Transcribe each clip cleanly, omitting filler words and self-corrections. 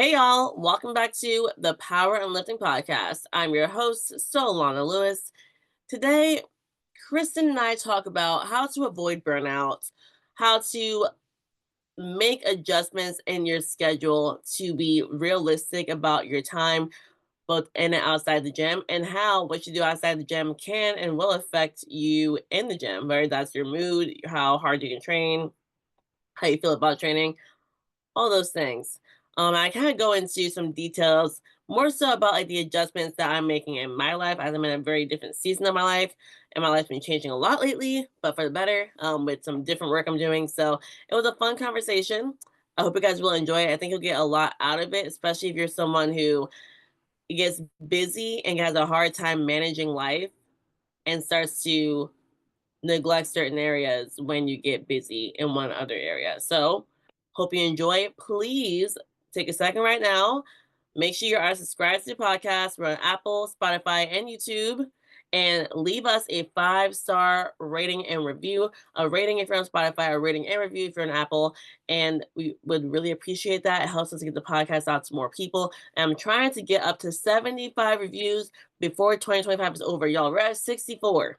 Hey y'all, welcome back to the Power and Lifting Podcast. I'm your host, Solana Lewis. Today, Kristen and I talk about how to avoid burnout, how to make adjustments in your schedule to be realistic about your time, both in and outside the gym, and how what you do outside the gym can and will affect you in the gym, whether that's your mood, how hard you can train, how you feel about training, all those things. I kind of go into some details more so about like the adjustments that I'm making in my life as I'm in a very different season of my life. And my life's been changing a lot lately, but for the better, with some different work I'm doing. So it was a fun conversation. I hope you guys will enjoy it. I think you'll get a lot out of it, especially if you're someone who gets busy and has a hard time managing life and starts to neglect certain areas when you get busy in one other area. So, hope you enjoy. Please take a second right now. Make sure you are subscribed to the podcast. We're on Apple, Spotify, and YouTube. And leave us a 5-star rating and review. A rating if you're on Spotify, a rating and review if you're on Apple. And we would really appreciate that. It helps us get the podcast out to more people. And I'm trying to get up to 75 reviews before 2025 is over. Y'all, we're at 64.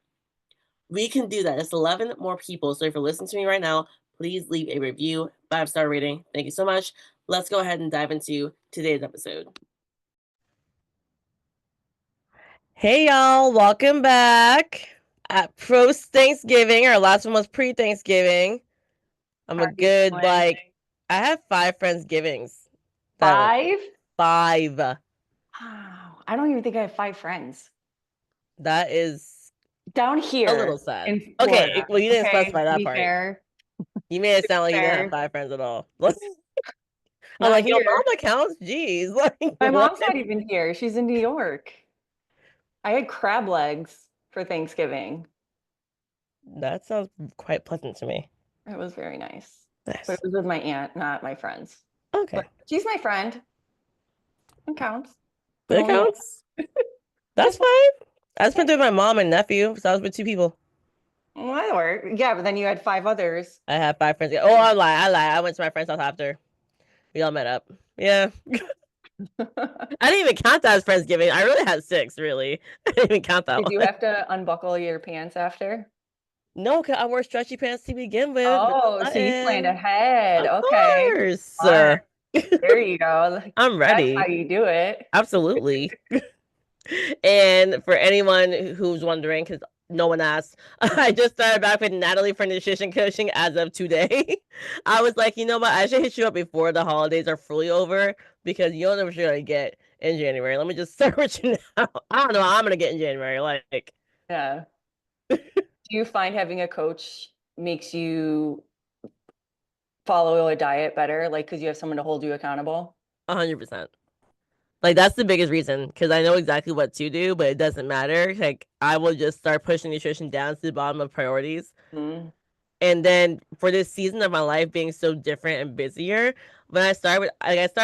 We can do that. It's 11 more people. So if you're listening to me right now, please leave a review, 5-star rating. Thank you so much. Let's go ahead and dive into today's episode. Hey, y'all. Welcome back. At post Thanksgiving. Our last one was pre-Thanksgiving. I'm a good, I have 5 Friendsgivings. 5? 5. Wow. I don't even think I have 5 friends. That is down here. a little sad. In Okay, Florida. well, you didn't Okay, specify that part. Fair. You made it sound like you didn't have Fair. 5 friends at all. I'm Not like, your here. mom accounts? Jeez. My mom's not even here. She's in New York. I had crab legs for Thanksgiving. That sounds quite pleasant to me. It was very nice. Nice. But it was with my aunt, not my friends. Okay. But she's my friend. It counts. It counts. That's fine. I spent it with my mom and nephew, so I was with 2 people. Well, that worked. Yeah, but then you had 5 others. I have 5 friends. Oh, I lie. I went to my friend's house after. We all met up. Yeah. I didn't even count that as Friendsgiving. I really had 6, really. I didn't even count that Did one. you have to unbuckle your pants after? No, because I wore stretchy pants to begin with. Oh, so you planned ahead. Of Okay. course. Smart. There you go. I'm ready. That's how you do it. Absolutely. And for anyone who's wondering, because no one asked, I just started back with Natalie for nutrition coaching as of today. I was like, you know what? I should hit you up before the holidays are fully over because you don't know what you're going to get in January. Let me just start with you now. I don't know what I'm going to get in January. Like, yeah. Do you find having a coach makes you follow a diet better? Like, because you have someone to hold you accountable? 100%. Like, that's the biggest reason because I know exactly what to do, but it doesn't matter. Like, I will just start pushing nutrition down to the bottom of priorities. Mm-hmm. And then for this season of my life being so different and busier, when I started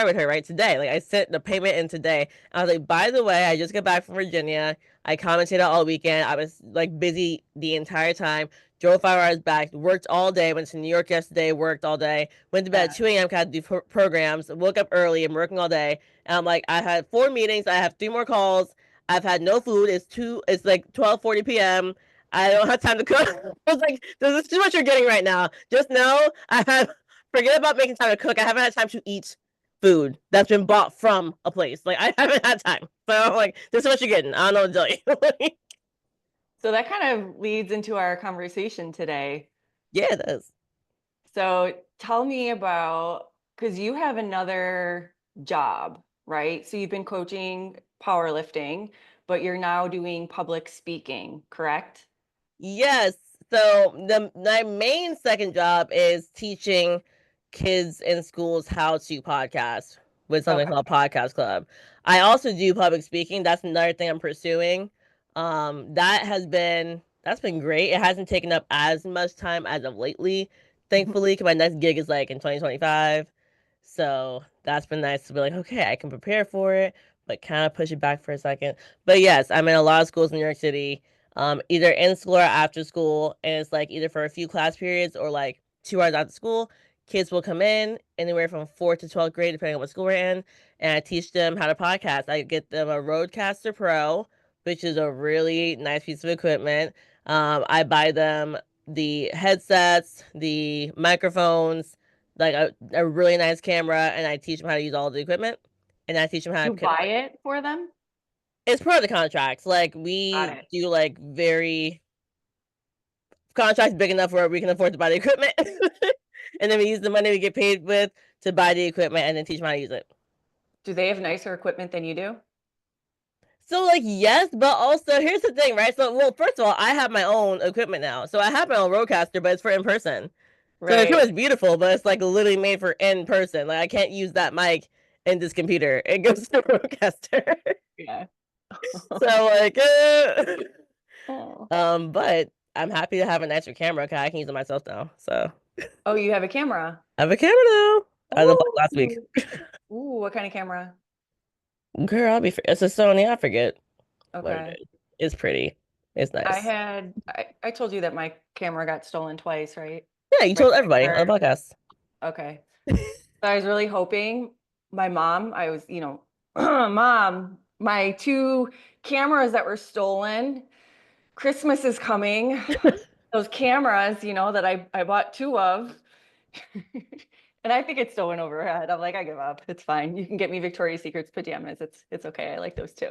with her right today. Like I sent the payment in today. I was like, by the way, I just got back from Virginia. I commented all weekend. I was like busy the entire time. Drove 5 hours back, worked all day, went to New York yesterday, worked all day, went to bed at 2 a.m. Had to do programs, woke up early, I'm working all day. And I'm like, I had 4 meetings, I have 3 more calls, I've had no food, it's like 12:40 p.m. I don't have time to cook. I was like, this is too much you're getting right now. Just know forget about making time to cook. I haven't had time to eat food that's been bought from a place. Like, I haven't had time. So I'm like, this is what you're getting. I don't know what to tell you. So that kind of leads into our conversation today. Yeah, it does. So tell me about, because you have another job, right? So you've been coaching powerlifting, but you're now doing public speaking, correct? Yes. So my main second job is teaching kids in schools how to podcast with something called Podcast Club. I also do public speaking. That's another thing I'm pursuing. That's been great. It hasn't taken up as much time as of lately, thankfully, because my next gig is like in 2025. So that's been nice to be like, okay, I can prepare for it, but kind of push it back for a second. But yes, I'm in a lot of schools in New York City, either in school or after school, and it's like either for a few class periods or like 2 hours after school, kids will come in anywhere from 4th to 12th grade, depending on what school we're in, and I teach them how to podcast. I get them a Rodecaster Pro, which is a really nice piece of equipment. I buy them the headsets, the microphones, like a really nice camera, and I teach them how to use all the equipment. And I teach them how You to. buy it for them? It's part of the contracts. Like Got we it. do like very contracts big enough where we can afford to buy the equipment, and then we use the money we get paid with to buy the equipment and then teach them how to use it. Do they have nicer equipment than you do? So like yes, but also here's the thing, right? So well, first of all, I have my own equipment now. So I have my own roadcaster, but it's for in person. So the Right. equipment's beautiful, but it's like literally made for in person. Like I can't use that mic in this computer. It goes to the roadcaster. Yeah. So like Oh. but I'm happy to have an extra camera because I can use it myself now. So Oh, you have a camera. I have a camera now. I unplugged last week. Ooh. Ooh, what kind of camera? Girl, it's a Sony. I forget what it Okay. is. It's pretty. It's nice. I told you that my camera got stolen twice, right? Yeah, you Right told everybody on the after. podcast. Okay. So I was really hoping my mom, I was, Mom, my two cameras that were stolen, Christmas is coming. Those cameras, that I bought two of. And I think it's stolen over her head. I'm like, I give up. It's fine. You can get me Victoria's Secret's pajamas. It's okay. I like those too.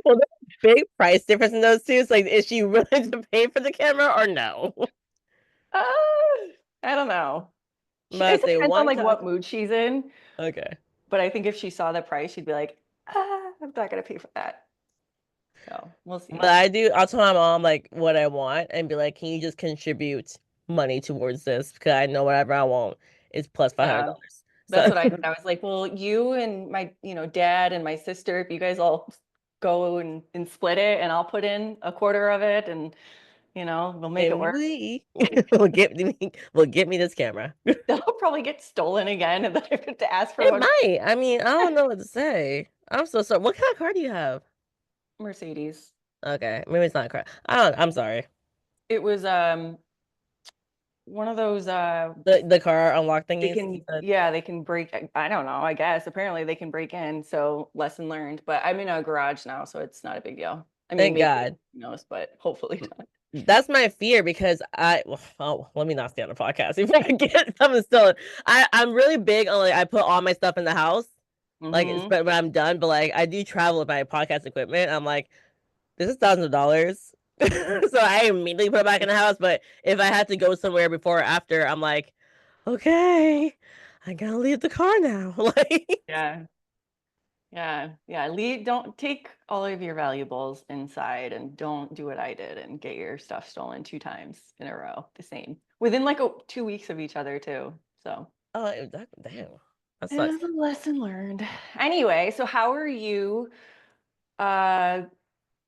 Well, there's a big price difference in those two. It's like, is she willing to pay for the camera or no? Uh, I don't know. But I It say depends on one like time. what mood she's in. Okay. But I think if she saw the price, she'd be like, I'm not gonna pay for that. So we'll But see. I'll tell my mom like what I want and be like, can you just contribute money towards this? Because I know whatever I want is plus Yeah. $500. That's So what I did. I was like, well, you and my, dad and my sister, if you guys all go and split it and I'll put in a quarter of it and, we'll make it and work. we will get me this camera. That'll probably get stolen again and then I have to ask for It one. might. I mean, I don't know what to say. I'm so sorry. What kind of car do you have? Mercedes. Okay, maybe it's not a car. I don't. I'm sorry. It was one of those The car unlock they thingies. You can, said. yeah, they can break. I don't know, I guess. Apparently they can break in, so lesson learned. But I'm in a garage now, so it's not a big deal. I mean, Thank maybe God. who knows, but hopefully not. That's my fear because oh, let me not stay on the podcast if I get something stolen. I'm really big on like I put all my stuff in the house, like Hmm. but when I'm done. But like I do travel with my podcast equipment. I'm like, this is thousands of dollars, so I immediately put it back in the house. But if I had to go somewhere before or after, I'm like, okay, I gotta leave the car now. Like, Yeah. Yeah, yeah. Don't take all of your valuables inside and don't do what I did and get your stuff stolen two times in a row, the same, within like 2 weeks of each other too. So oh damn, that it sucks. was a lesson learned. Anyway, so how are you uh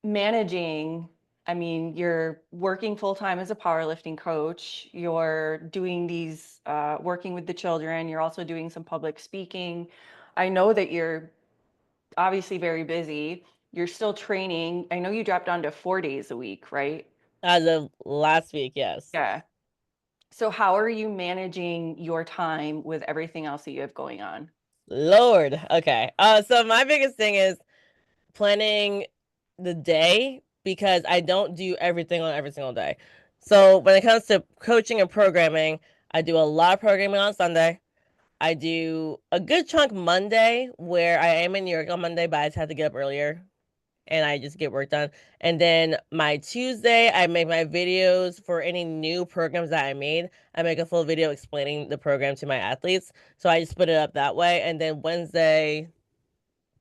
managing? I mean, you're working full time as a powerlifting coach. You're doing these working with the children. You're also doing some public speaking. I know that you're obviously very busy. You're still training. I know you dropped down to 4 days a week, right? As of last week, yes. Yeah. So how are you managing your time with everything else that you have going on? Lord. Okay. So my biggest thing is planning the day because I don't do everything on every single day. So when it comes to coaching and programming, I do a lot of programming on Sunday. I do a good chunk Monday where I am in New York on Monday, but I just have to get up earlier and I just get work done. And then my Tuesday, I make my videos for any new programs that I made. I make a full video explaining the program to my athletes. So I just split it up that way. And then Wednesday,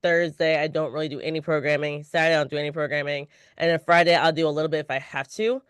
Thursday, I don't really do any programming. Saturday, I don't do any programming. And then Friday, I'll do a little bit if I have to.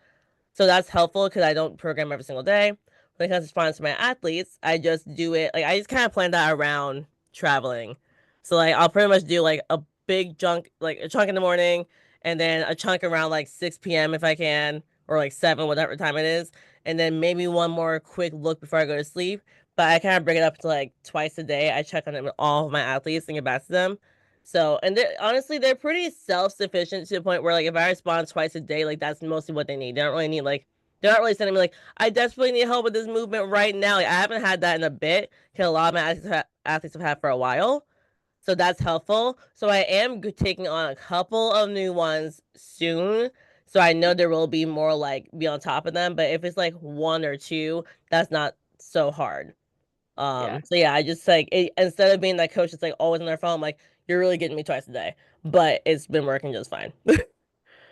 So that's helpful because I don't program every single day. When it comes to sponsoring my athletes, I just do it like I just kind of plan that around traveling. So like I'll pretty much do like a big chunk, like a chunk in the morning, and then a chunk around like 6 p.m. if I can, or like 7, whatever time it is, and then maybe one more quick look before I go to sleep. But I kind of bring it up to like twice a day. I check on them, all of my athletes, and get back to them. So, and honestly, they're pretty self sufficient to the point where, like, if I respond twice a day, like, that's mostly what they need. They don't really need, like, They're not really sending me like, I desperately need help with this movement right now. Like, I haven't had that in a bit because a lot of my athletes have had for a while. So that's helpful. So I am taking on a couple of new ones soon. So I know there will be more like be on top of them. But if it's like one or two, that's not so hard. Yeah. So yeah, I just like instead of being that coach that's like always on their phone, I'm like, you're really getting me twice a day. But it's been working just fine.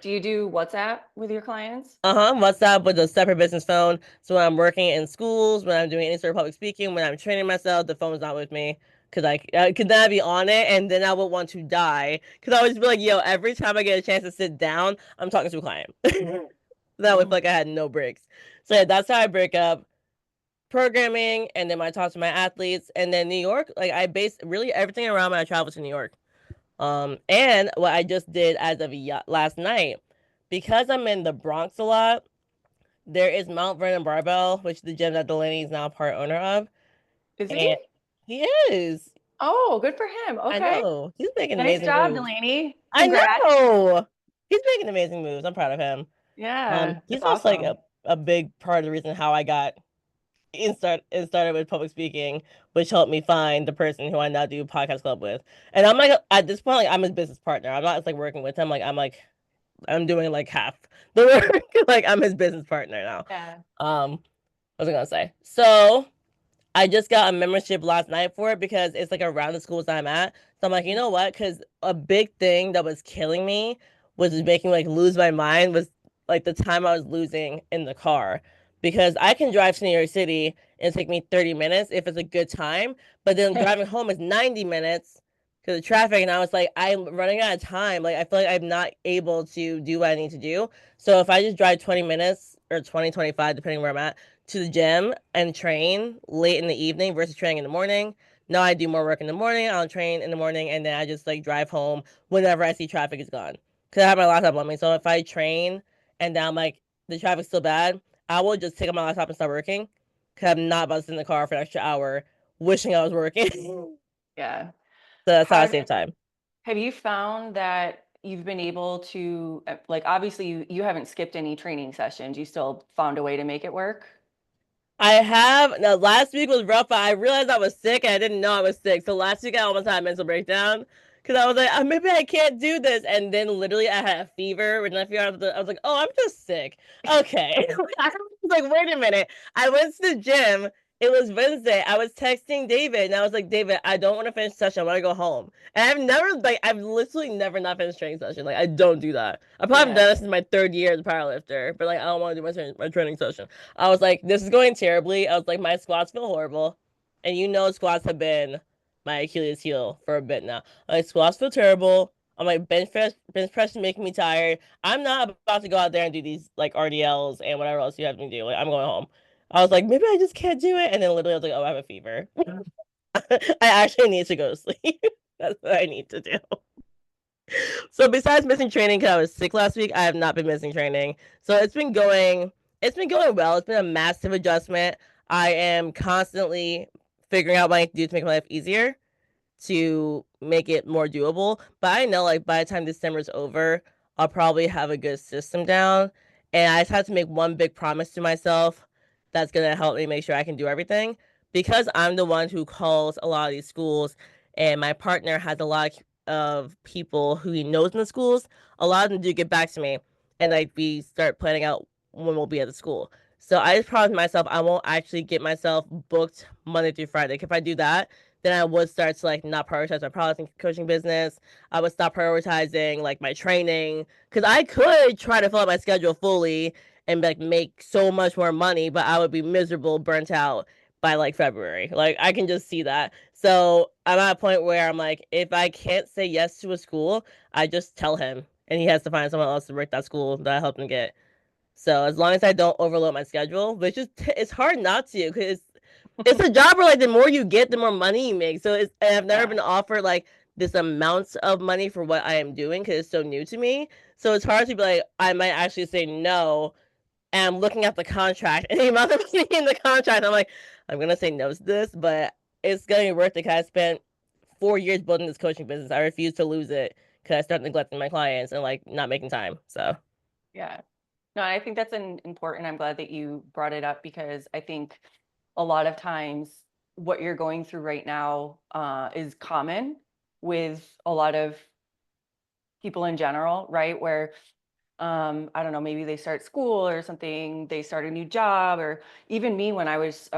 Do you do WhatsApp with your clients? WhatsApp with a separate business phone. So when I'm working in schools, when I'm doing any sort of public speaking, when I'm training myself, the phone's not with me. Cause I could then I'd be on it and then I would want to die. Cause I would just be like, yo, every time I get a chance to sit down, I'm talking to a client. That would feel like I had no breaks. So yeah, that's how I break up programming and then I talk to my athletes. And then New York, like I base really everything around when I travel to New York. And what I just did as of last night, because I'm in the Bronx a lot, there is Mount Vernon Barbell, which the gym that Delaney is now a part owner of. Is he? And he is. Oh, good for him. I Okay. know. He's making Nice amazing job, moves. Delaney. I Congrats. know. He's making amazing moves. I'm proud of him. Yeah, He's that's also like awesome. a big part of the reason how I got started with public speaking, which helped me find the person who I now do podcast club with. And I'm like at this point, like I'm his business partner. I'm not just like working with him. I'm doing like half the work. Like I'm his business partner now. Yeah. What was I gonna say? So I just got a membership last night for it because it's like around the schools that I'm at. So I'm like, you know what? Because a big thing that was killing me was making me like lose my mind was like the time I was losing in the car. Because I can drive to New York City and take me 30 minutes if it's a good time, but then driving home is 90 minutes because of traffic. And I was like, I'm running out of time. Like I feel like I'm not able to do what I need to do. So if I just drive 20 minutes or 20, 25, depending where I'm at, to the gym and train late in the evening versus training in the morning. Now I do more work in the morning. I'll train in the morning and then I just like drive home whenever I see traffic is gone. Cause I have my laptop on me. So if I train and then I'm like the traffic's still bad, I will just take out my laptop and start working. Cause I'm not about to sit in the car for an extra hour wishing I was working. So Yeah. that's how I Have save time. have you found that you've been able to like obviously you haven't skipped any training sessions. You still found a way to make it work? I have. Now, last week was rough. I realized I was sick and I didn't know I was sick. So last week I almost had a mental breakdown because I was like, maybe I can't do this. And then literally I had a fever. When I was like, oh, I'm just sick. Okay. I was like, wait a minute. I went to the gym. It was Wednesday. I was texting David and I was like, David, I don't want to finish session. I want to go home. And I've literally never not finished training session. Like, I don't do that. I probably haven't Yeah. done this since my third year as a powerlifter, but like, I don't want to do my training session. I was like, this is going terribly. I was like, my squats feel horrible. And you know, squats have been my Achilles heel for a bit now. Like, squats feel terrible. I'm like, bench press is making me tired. I'm not about to go out there and do these like RDLs and whatever else you have me do. Like, I'm going home. I was like, maybe I just can't do it. And then literally I was like, oh, I have a fever. I actually need to go to sleep. That's what I need to do. So besides missing training because I was sick last week, I have not been missing training. So it's been going well. It's been a massive adjustment. I am constantly figuring out what I need to do to make my life easier to make it more doable. But I know like by the time December's over, I'll probably have a good system down. And I just have to make one big promise to myself that's gonna help me make sure I can do everything. Because I'm the one who calls a lot of these schools and my partner has a lot of people who he knows in the schools, a lot of them do get back to me and like we start planning out when we'll be at the school. So I just promised myself I won't actually get myself booked Monday through Friday. If I do that, then I would start to like not prioritize my powerlifting coaching business. I would stop prioritizing like my training because I could try to fill out my schedule fully and like make so much more money, but I would be miserable, burnt out by like February. Like I can just see that. So I'm at a point where I'm like, if I can't say yes to a school, I just tell him, and he has to find someone else to work that school that I helped him get. So as long as I don't overload my schedule, which is it's hard not to because it's a job where like the more you get, the more money you make. So and I've never Yeah. been offered like this amount of money for what I am doing because it's so new to me. So it's hard to be like I might actually say no. And I'm looking at the contract and the amount of money in the contract. I'm like, I'm gonna say no to this, but it's gonna be worth it because I spent 4 years building this coaching business. I refuse to lose it because I start neglecting my clients and like not making time. So Yeah. No, I think that's an important. I'm glad that you brought it up because I think a lot of times what you're going through right now is common with a lot of people in general, right? Where I don't know, maybe they start school or something, they start a new job, or even me when I was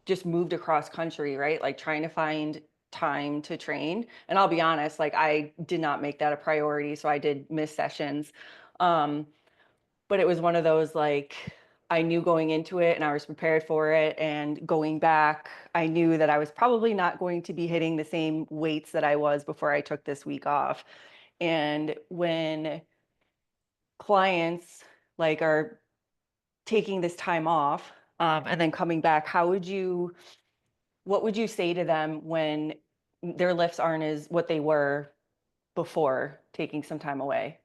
just moved across country, right? Like trying to find time to train. And I'll be honest, like I did not make that a priority, so I did miss sessions. Um, but it was one of those like I knew going into it and I was prepared for it. And going back, I knew that I was probably not going to be hitting the same weights that I was before I took this week off. And when clients like are taking this time off and then coming back, what would you say to them when their lifts aren't as what they were before taking some time away?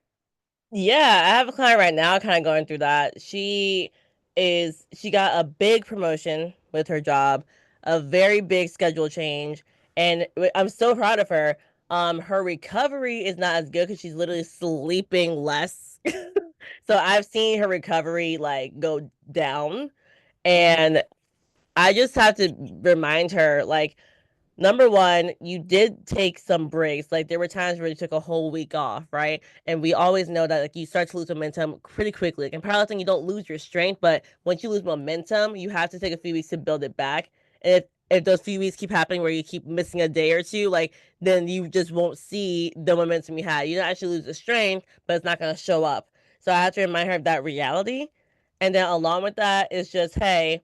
Yeah, I have a client right now kind of going through that. She got a big promotion with her job, a very big schedule change, and I'm so proud of her. Her recovery is not as good because she's literally sleeping less. So I've seen her recovery like go down, Mm-hmm. and I just have to remind her like number one, you did take some breaks. Like there were times where you took a whole week off, right? And we always know that like you start to lose momentum pretty quickly. Like in powerlifting, you don't lose your strength, but once you lose momentum, you have to take a few weeks to build it back. And if those few weeks keep happening where you keep missing a day or two, like then you just won't see the momentum you had. You don't actually lose the strength, but it's not gonna show up. So I have to remind her of that reality. And then along with that is just, hey,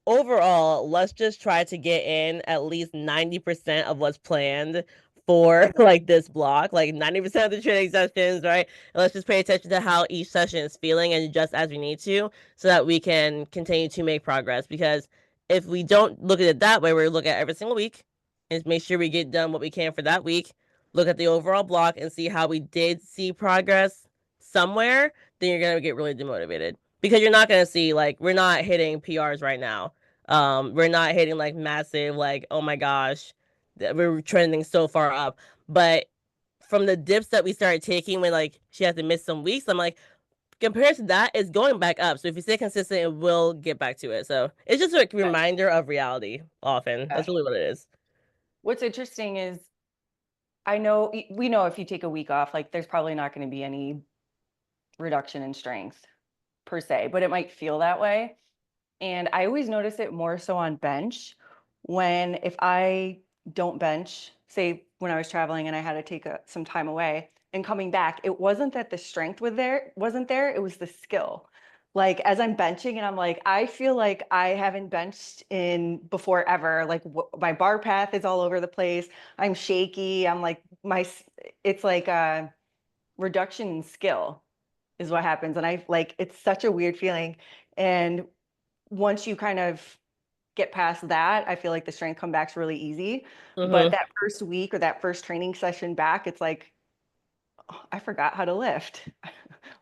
overall, let's just try to get in at least 90% of what's planned for like this block, like 90% of the training sessions, right? And let's just pay attention to how each session is feeling and adjust as we need to so that we can continue to make progress. Because if we don't look at it that way, we're looking at every single week and make sure we get done what we can for that week, look at the overall block and see how we did see progress somewhere, then you're going to get really demotivated because you're not going to see like we're not hitting PRs right now. We're not hitting like massive, like, oh my gosh, we're trending so far up. But from the dips that we started taking when like she had to miss some weeks, I'm like, compared to that, it's going back up. So if you stay consistent, it will get back to it. So it's just a Yeah. reminder of reality often. Yeah. That's really what it is. What's interesting is I know we know if you take a week off, like there's probably not going to be any reduction in strength per se, but it might feel that way. And I always notice it more so on bench when if I don't bench, say when I was traveling and I had to take some time away and coming back, it wasn't that the strength wasn't there, it was the skill. Like as I'm benching and I'm like, I feel like I haven't benched in before ever. Like my bar path is all over the place. I'm shaky. I'm like it's like a reduction in skill is what happens. And I like, it's such a weird feeling. And once you kind of get past that, I feel like the strength comeback's really easy. But Mm-hmm. that first week or that first training session back, it's like, oh, I forgot how to lift.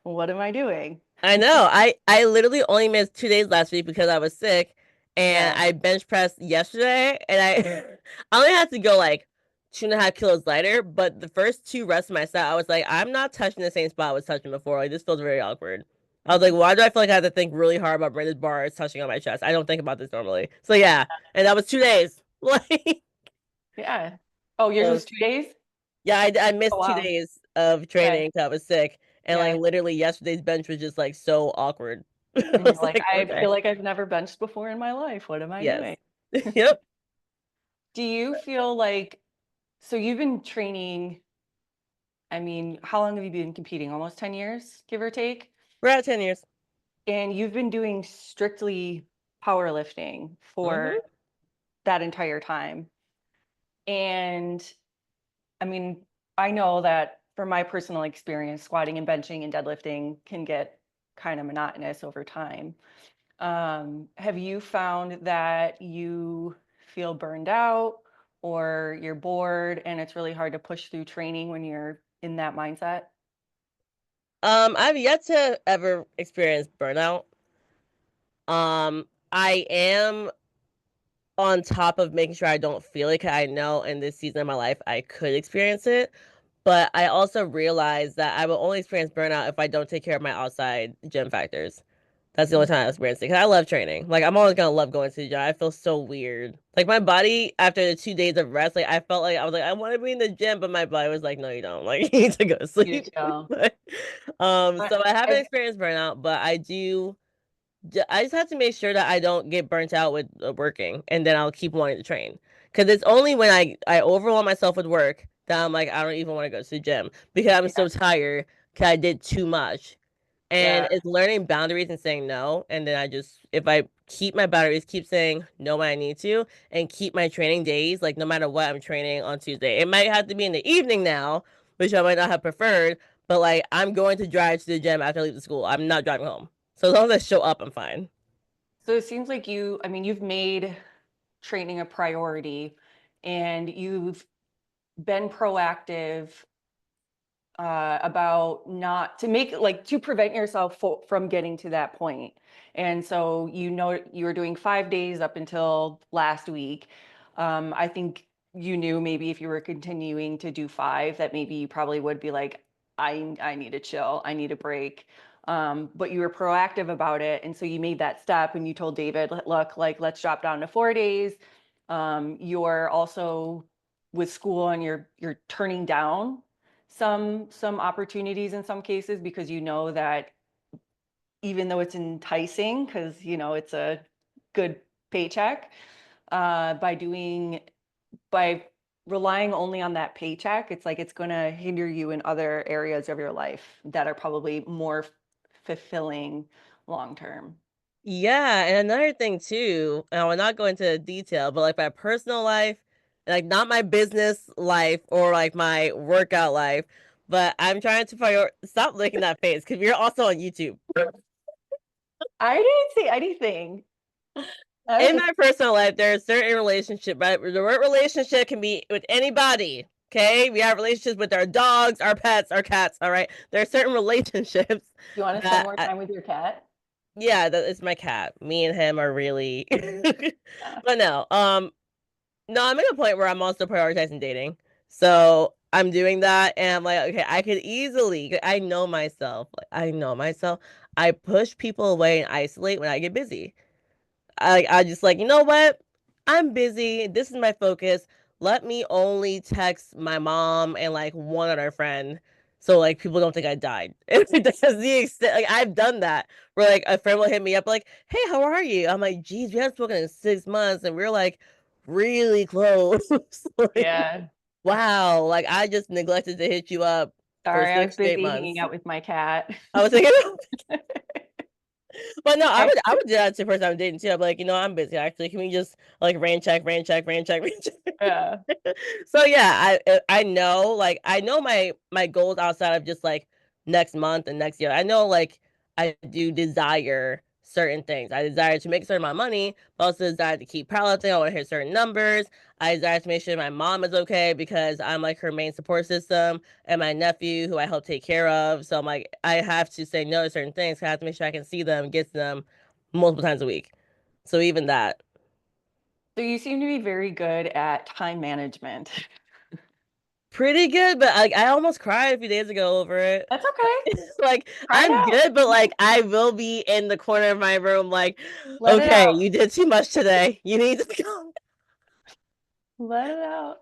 What am I doing? I know. I literally only missed 2 days last week because I was sick, and Yeah. I bench pressed yesterday, and I only had to go like 2.5 kilos lighter. But the first two rests of my set, I was like, I'm not touching the same spot I was touching before. Like this feels very awkward. I was like, Mhm. why do I feel like I have to think really hard about where this bar is touching on my chest? I don't think about this normally. So yeah, and that was 2 days. Like, Yeah. Oh, yours so was 2 days? yeah, I Oh, missed two wow. days of Okay. training because I was sick, and like Yeah. literally yesterday's bench was just like so awkward. I And you're was like, like, I okay. feel like I've never benched before in my life. What am I Yes. doing? Yep. Do you feel like, so you've been training, I mean, how long have you been competing? Almost 10 years, give or take? We're at 10 years. And you've been doing strictly powerlifting for Mm-hmm. that entire time. And I mean, I know that from my personal experience, squatting and benching and deadlifting can get kind of monotonous over time. Have you found that you feel burned out or you're bored and it's really hard to push through training when you're in that mindset? I've yet to ever experience burnout. I am on top of making sure I don't feel it 'cause I know in this season of my life I could experience it. But I also realized that I will only experience burnout if I don't take care of my outside gym factors. That's the only time I experienced it. Because I love training. Like I'm always gonna love going to the gym. I feel so weird. Like my body after the 2 days of rest, like I felt like I was like, I want to be in the gym, but my body was like, no, you don't. Like you need to go to You sleep. chill. But, I, so I haven't I, experienced burnout, but I do. I just have to make sure that I don't get burnt out with working, and then I'll keep wanting to train. Because it's only when I overwhelm myself with work that I'm like I don't even want to go to the gym because I'm yeah, so tired because I did too much. And yeah. it's learning boundaries and saying no. And then I just if I keep my boundaries, keep saying no when I need to, and keep my training days like no matter what I'm training on Tuesday. It might have to be in the evening now, which I might not have preferred, but like I'm going to drive to the gym after I leave the school. I'm not driving home. So as long as I show up, I'm fine. So it seems like I mean, you've made training a priority and you've been proactive about not to make like to prevent yourself from getting to that point. And so you were doing 5 days up until last week. I think you knew maybe if you were continuing to do five, that maybe you probably would be like, I need to chill, I need a break. But you were proactive about it, and so you made that step, and you told David, look, like let's drop down to 4 days. You're also with school, and you're turning down some opportunities in some cases because you know that even though it's enticing because it's a good paycheck, by relying only on that paycheck, it's like it's going to hinder you in other areas of your life that are probably more fulfilling long term. Yeah, and another thing too, and I will not go into detail, but like my personal life, like not my business life or like my workout life, but I'm trying to stop licking that face because we're also on YouTube. I didn't say anything. I was In just my personal life, there are certain relationship, but the word relationship can be with anybody. Okay, we have relationships with our dogs, our pets, our cats. All right, there are certain relationships you want to spend that more time with your cat? yeah, that is my cat. Me and him are really, Yeah. but no, no, I'm at a point where I'm also prioritizing dating. So I'm doing that, and I'm like, okay, I could easily. I know myself. Like I know myself. I push people away and isolate when I get busy. I just like, you know what? I'm busy. This is my focus. Let me only text my mom and like one other friend. So like people don't think I died. That's the extent like I've done that. Where like a friend will hit me up like, hey, how are you? I'm like, geez, we haven't spoken in 6 months and we're like really close. Like, Yeah. wow. Like I just neglected to hit you up for Sorry, I was 6 straight busy hanging months. out with my cat. I was thinking but no, I, I would do that to the person I'm dating too. I'd be like, you know, I'm busy actually. Can we just like rain check? yeah. So yeah, I know like I know my goals outside of just like next month and next year. I know like I do desire certain things. I desire to make a certain amount of money, but also desire to keep powerlifting. I want to hit certain numbers. I desire to make sure my mom is okay because I'm like her main support system, and my nephew who I help take care of. So I'm like I have to say no to certain things. I have to make sure I can see them, get to them multiple times a week. So even that. So you seem to be very good at time management. Pretty good, but like I almost cried a few days ago over it. That's okay. Like Try it I'm out. good, but like I will be in the corner of my room, like, Let it okay, out. you did too much today. You need to go. Let it out.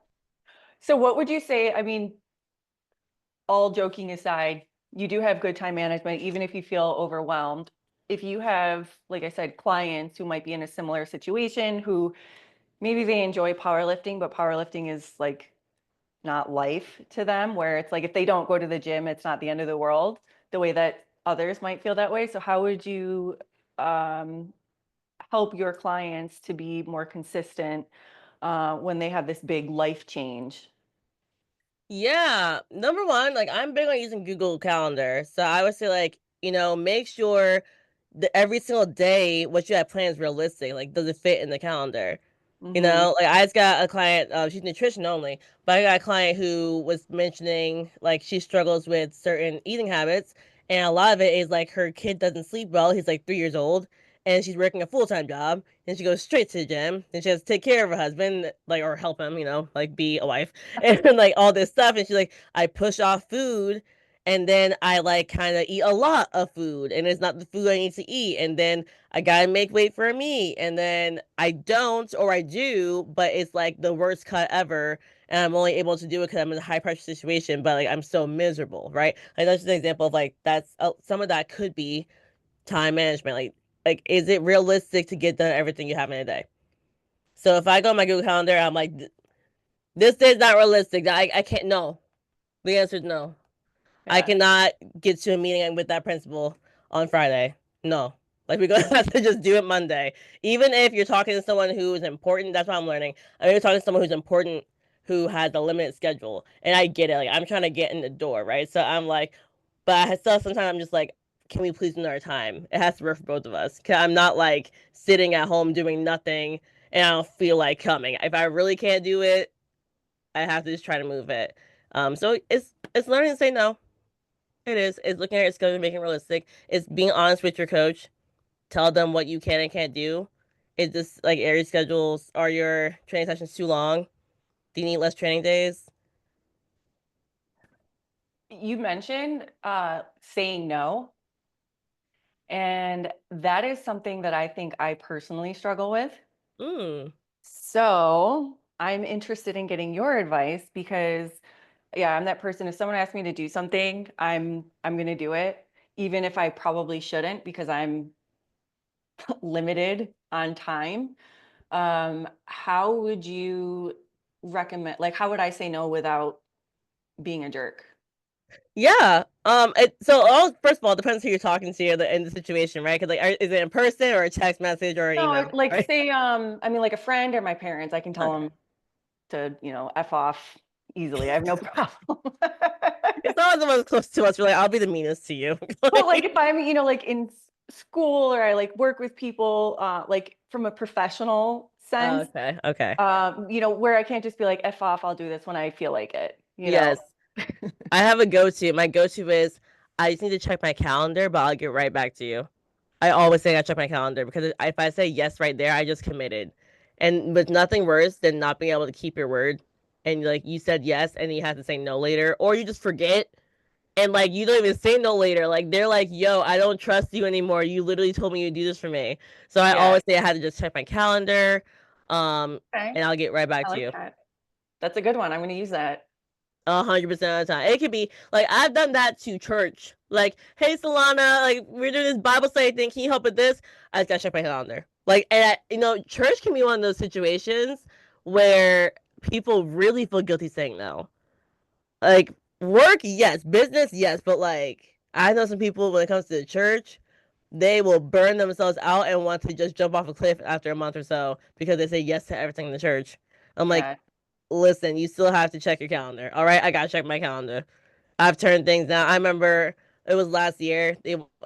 So what would you say? I mean, all joking aside, you do have good time management, even if you feel overwhelmed. If you have, like I said, clients who might be in a similar situation who maybe they enjoy powerlifting, but powerlifting is like not life to them, where it's like if they don't go to the gym, it's not the end of the world, the way that others might feel that way. So how would you um, help your clients to be more consistent when they have this big life change? Yeah, number one, like I'm big on using Google Calendar, so I would say like make sure that every single day what you have planned is realistic. Like, does it fit in the calendar? Hmm. Like I just got a client, she's nutrition only, but I got a client who was mentioning like she struggles with certain eating habits, and a lot of it is like her kid doesn't sleep well. He's like 3 years old, and she's working a full-time job, and she goes straight to the gym, and she has to take care of her husband, like, or help him, like be a wife, and like all this stuff. And she's like, I push off food, and then I like kind of eat a lot of food, and it's not the food I need to eat, and then I gotta make weight for me, and then I don't, or I do, but it's like the worst cut ever, and I'm only able to do it because I'm in a high pressure situation, but like I'm so miserable, right? Like that's just an example of like that's some of that could be time management. Like is it realistic to get done everything you have in a day? So if I go on my Google Calendar, I'm like, this day's not realistic. I can't. No, the answer is no. I Yeah. cannot get to a meeting with that principal on Friday. No. Like we're gonna have to just do it Monday. Even if you're talking to someone who is important, that's what I'm learning. I'm mean, talking to someone who's important who has a limited schedule. And I get it. Like I'm trying to get in the door, right? So I'm like, but I still sometimes I'm just like, can we please do another time? It has to work for both of us. Cause I'm not like sitting at home doing nothing and I don't feel like coming. If I really can't do it, I have to just try to move it. So it's learning to say no. It is. It's looking at your schedule, making it realistic. It's being honest with your coach. Tell them what you can and can't do. Is this like area schedules? Are your training sessions too long? Do you need less training days? You mentioned saying no, and that is something that I think I personally struggle with. Mm. So I'm interested in getting your advice because yeah, I'm that person. If someone asks me to do something, I'm gonna do it, even if I probably shouldn't because I'm limited on time. How would you recommend, like, how would I say no without being a jerk? Yeah. So all first of all, it depends who you're talking to in the situation, right? Because like, is it in person or a text message or an No, email, like right? say, I mean, like a friend or my parents, I can tell Okay. them to, F off easily. I have no problem. It's not the most close to us. We're like, I'll be the meanest to you. Well, like if I'm, like in school or I like work with people, like from a professional sense, Okay. Okay. where I can't just be like, F off, I'll do this when I feel like it. Yes. I have a go-to. My go-to is I just need to check my calendar, but I'll get right back to you. I always say I check my calendar because if I say yes right there, I just committed. And with nothing worse than not being able to keep your word. And like you said yes, and you have to say no later, or you just forget, and like you don't even say no later. Like they're like, "Yo, I don't trust you anymore. You literally told me you'd do this for me." So I Yeah. always say I had to just check my calendar, um, Okay. and I'll get right back I to like you. that. That's a good one. I'm going to use that. 100% of the time. It could be like I've done that to church. Like, hey Solana, like we're doing this Bible study thing. Can you help with this? I just gotta check my calendar. Like, and church can be one of those situations where people really feel guilty saying no. Like work, yes, business, yes, but like I know some people when it comes to the church, they will burn themselves out and want to just jump off a cliff after a month or so because they say yes to everything in the church. I'm like, Yeah. listen, you still have to check your calendar. All right, I gotta check my calendar. I've turned things down. I remember it was last year.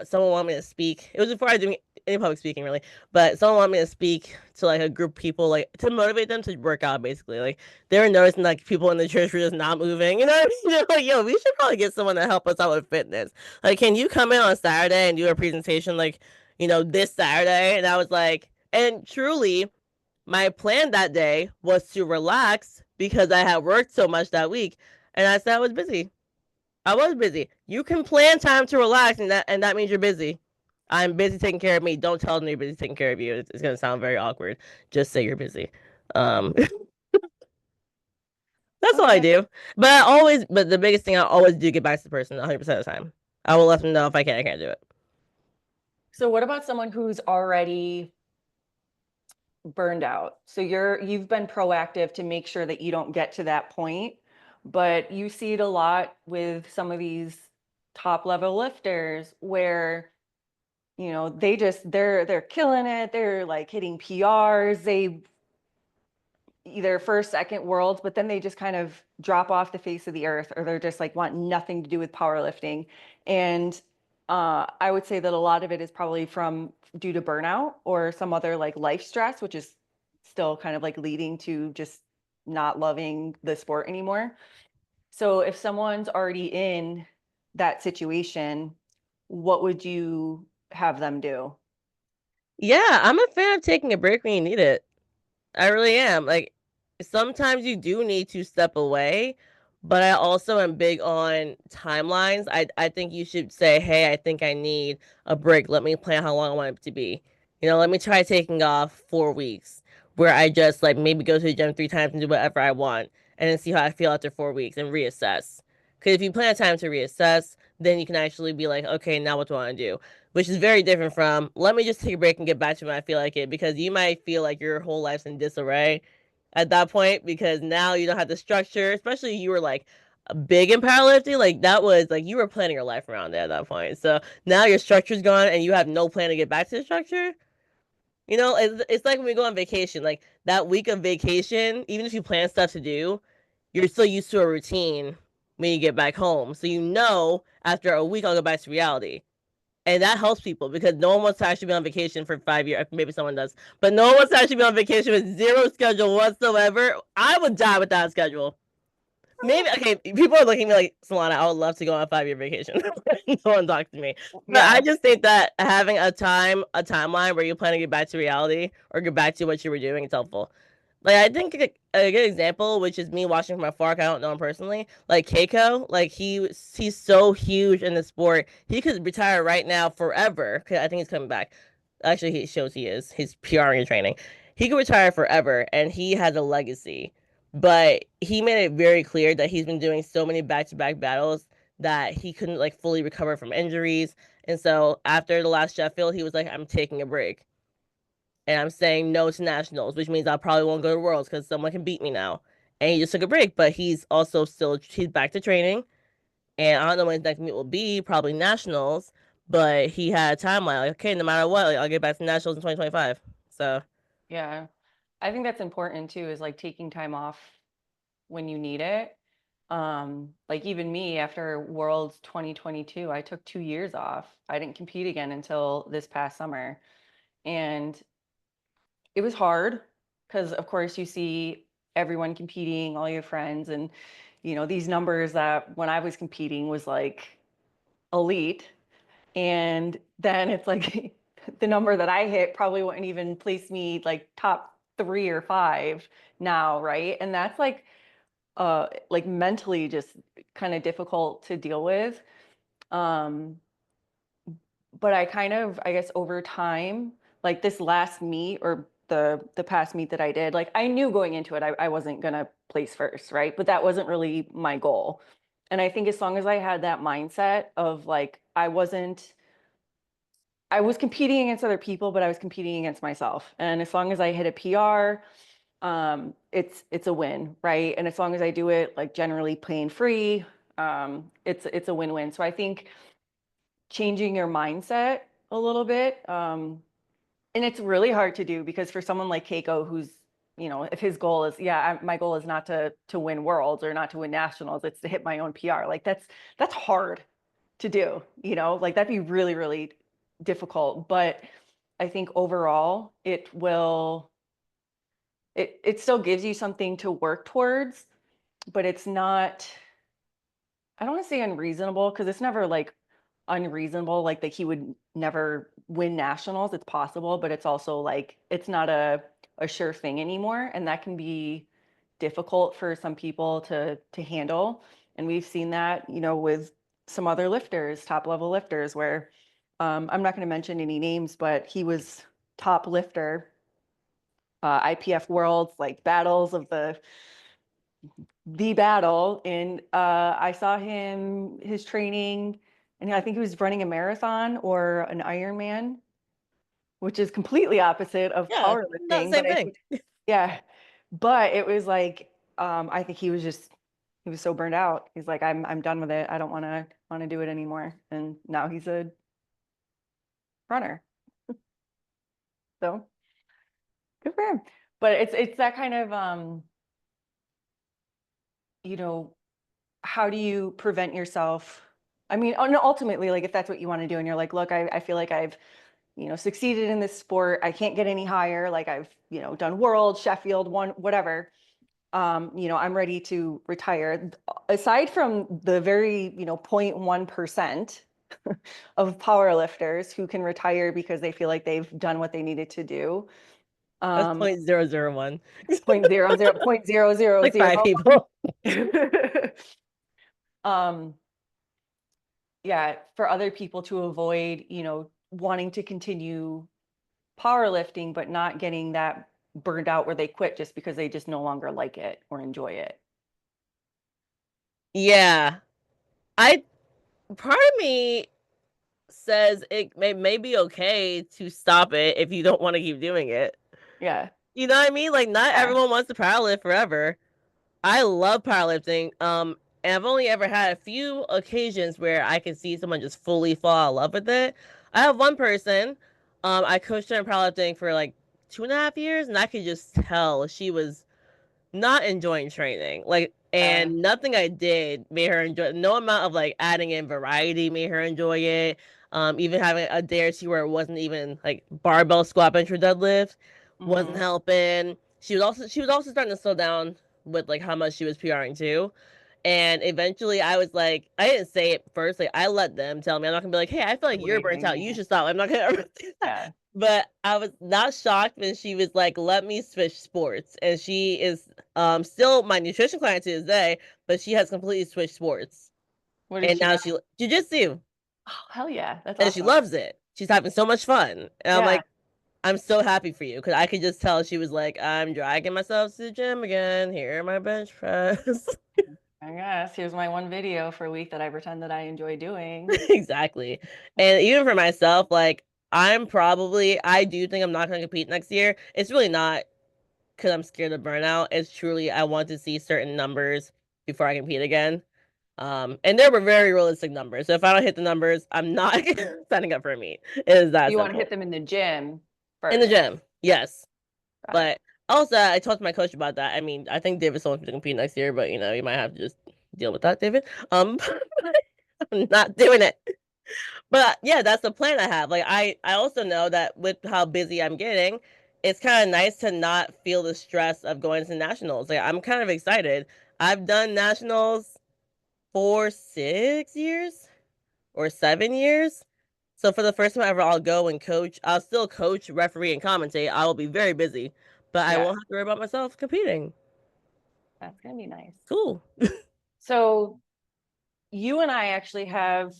Someone wanted me to speak. It was before I was doing any public speaking really, but someone wanted me to speak to like a group of people, like to motivate them to work out. Basically, like they were noticing like people in the church were just not moving. You know, they're like, yo, we should probably get someone to help us out with fitness. Like, can you come in on Saturday and do a presentation like this Saturday? And I was like, and truly my plan that day was to relax because I had worked so much that week. And I said I was busy. I was busy. You can plan time to relax, and that means you're busy. I'm busy taking care of me. Don't tell them you're busy taking care of you. It's gonna sound very awkward. Just say you're busy. Um, that's all I Okay. do. But the biggest thing I always do get back to the person 100% of the time. I will let them know if I can, I can't do it. So what about someone who's already burned out? So you've been proactive to make sure that you don't get to that point, but you see it a lot with some of these top level lifters where they're killing it. They're like hitting PRs. They either first, second worlds, but then they just kind of drop off the face of the earth, or they're just like want nothing to do with powerlifting. And I would say that a lot of it is probably from due to burnout or some other like life stress, which is still kind of like leading to just not loving the sport anymore. So if someone's already in that situation, what would you have them do? Yeah, I'm a fan of taking a break when you need it. I really am. Like sometimes you do need to step away, but I also am big on timelines. I think you should say, "Hey, I think I need a break. Let me plan how long I want it to be." Let me try taking off 4 weeks where I just like maybe go to the gym 3 times and do whatever I want and then see how I feel after 4 weeks and reassess. Because if you plan a time to reassess, then you can actually be like, okay, now what do I want to do? Which is very different from let me just take a break and get back to when I feel like it because you might feel like your whole life's in disarray at that point because now you don't have the structure, especially you were like big in powerlifting, like that was like you were planning your life around it at that point. So now your structure's gone and you have no plan to get back to the structure. It's like when we go on vacation, like that week of vacation, even if you plan stuff to do, you're still used to a routine when you get back home. So after a week I'll go back to reality. And that helps people because no one wants to actually be on vacation for 5 years. Maybe someone does, but no one wants to actually be on vacation with zero schedule whatsoever. I would die without a schedule. Maybe okay. People are looking at me like Solana. I would love to go on a 5 year vacation. No one talks to me, but I Yeah. just think that having a timeline where you plan to get back to reality or get back to what you were doing is helpful. Like I think a good example, which is me watching from afar, I don't know him personally. Like Keiko, like he's so huge in the sport. He could retire right now forever. Cause I think he's coming back. Actually, he shows he is. He's PRing and training. He could retire forever, and he has a legacy. But he made it very clear that he's been doing so many back-to-back battles that he couldn't like fully recover from injuries. And so after the last Sheffield, he was like, "I'm taking a break." And I'm saying no to nationals, which means I probably won't go to worlds because someone can beat me now. And he just took a break, but he's back to training, and I don't know when his next meet will be, probably nationals. But he had a timeline, like okay, no matter what, like, I'll get back to nationals in 2025. So Yeah. I think that's important too, is like taking time off when you need it. Like even me after Worlds 2022, I took 2 years off. I didn't compete again until this past summer. And it was hard because of course you see everyone competing, all your friends, and these numbers that when I was competing was like elite. And then it's like the number that I hit probably wouldn't even place me like top 3 or 5 now, right? And that's like mentally just kind of difficult to deal with. Um, but I kind of, I guess over time, like this last meet or the past meet that I did, like I knew going into it I wasn't gonna place first, right? But that wasn't really my goal. And I think as long as I had that mindset of like I was competing against other people, but I was competing against myself. And as long as I hit a PR, it's a win, right? And as long as I do it like generally pain free, it's a win-win. So I think changing your mindset a little bit, and it's really hard to do because for someone like Keiko, who's if his goal is, yeah, my goal is not to win worlds or not to win nationals, it's to hit my own PR. Like that's hard to do, like that'd be really, really difficult. But I think overall it still gives you something to work towards, but it's not, I don't want to say unreasonable because it's never like unreasonable, like that he would never win nationals. It's possible, but it's also like it's not a sure thing anymore. And that can be difficult for some people to handle. And we've seen that, with some other lifters, top level lifters, where I'm not going to mention any names, but he was top lifter, IPF worlds, like battles of the battle. And I saw his training, and I think he was running a marathon or an Ironman, which is completely opposite of yeah, not the powerlifting. But same I thing. think, yeah, but it was like, I think he was so burned out. He's like, I'm done with it. I don't want to do it anymore. And now he's a runner. So good for him. But it's that kind of, you know, how do you prevent yourself? I mean, ultimately, like if that's what you want to do, and you're like, look, I feel like I've, succeeded in this sport. I can't get any higher. Like I've, done world, Sheffield, one, whatever. I'm ready to retire. Aside from the very, 0.1%, of power lifters who can retire because they feel like they've done what they needed to do. That's Um, 0.001. 0.00, point zero zero Like zero. five people. Um, yeah, for other people to avoid, wanting to continue powerlifting, but not getting that burned out where they quit just because they just no longer like it or enjoy it. Yeah. I Part of me says it may be okay to stop it if you don't want to keep doing it. Yeah. You know what I mean? Like not Yeah. everyone wants to powerlift forever. I love powerlifting. And I've only ever had a few occasions where I can see someone just fully fall in love with it. I have one person, I coached her in powerlifting for like 2.5 years, and I could just tell she was not enjoying training. Like, Yeah. and nothing I did made her enjoy. No amount of like adding in variety made her enjoy it. Even having a day or two where it wasn't even like barbell squat, bench, or deadlift wasn't Hmm. helping. She was also starting to slow down with like how much she was PRing too. And eventually I was like, I didn't say it first. Like I let them tell me. I'm not gonna be like, hey, I feel like you're burnt out. You Waiting. should stop. I'm not gonna ever do that. Yeah. But I was not shocked when she was like, let me switch sports. And she is still my nutrition client to this day, but she has completely switched sports. What did And she now now? she jujitsu. Oh, hell yeah. That's And she awesome. loves it. She's having so much fun. And I'm Yeah. like, I'm so happy for you because I could just tell she was like, I'm dragging myself to the gym again. Here are my bench press. I guess here's my one video for a week that I pretend that I enjoy doing. Exactly. And even for myself, like I do think I'm not going to compete next year. It's really not because I'm scared of burnout. It's truly I want to see certain numbers before I compete again. And there were very realistic numbers. So if I don't hit the numbers, I'm not signing up for a meet. It is that You want to hit simple. them in the gym In the first. gym, yes. Got it. But also, I talked to my coach about that. I mean, I think David's wants me to compete next year, but you might have to just deal with that, David. I'm not doing it. But yeah, that's the plan I have. Like I also know that with how busy I'm getting, it's kind of nice to not feel the stress of going to nationals. Like I'm kind of excited. I've done nationals for 6 years or 7 years. So for the first time ever, I'll go and coach. I'll still coach, referee, and commentate. I will be very busy, but I Yeah, won't have to worry about myself competing. that's gonna be nice. Cool. So you and I actually have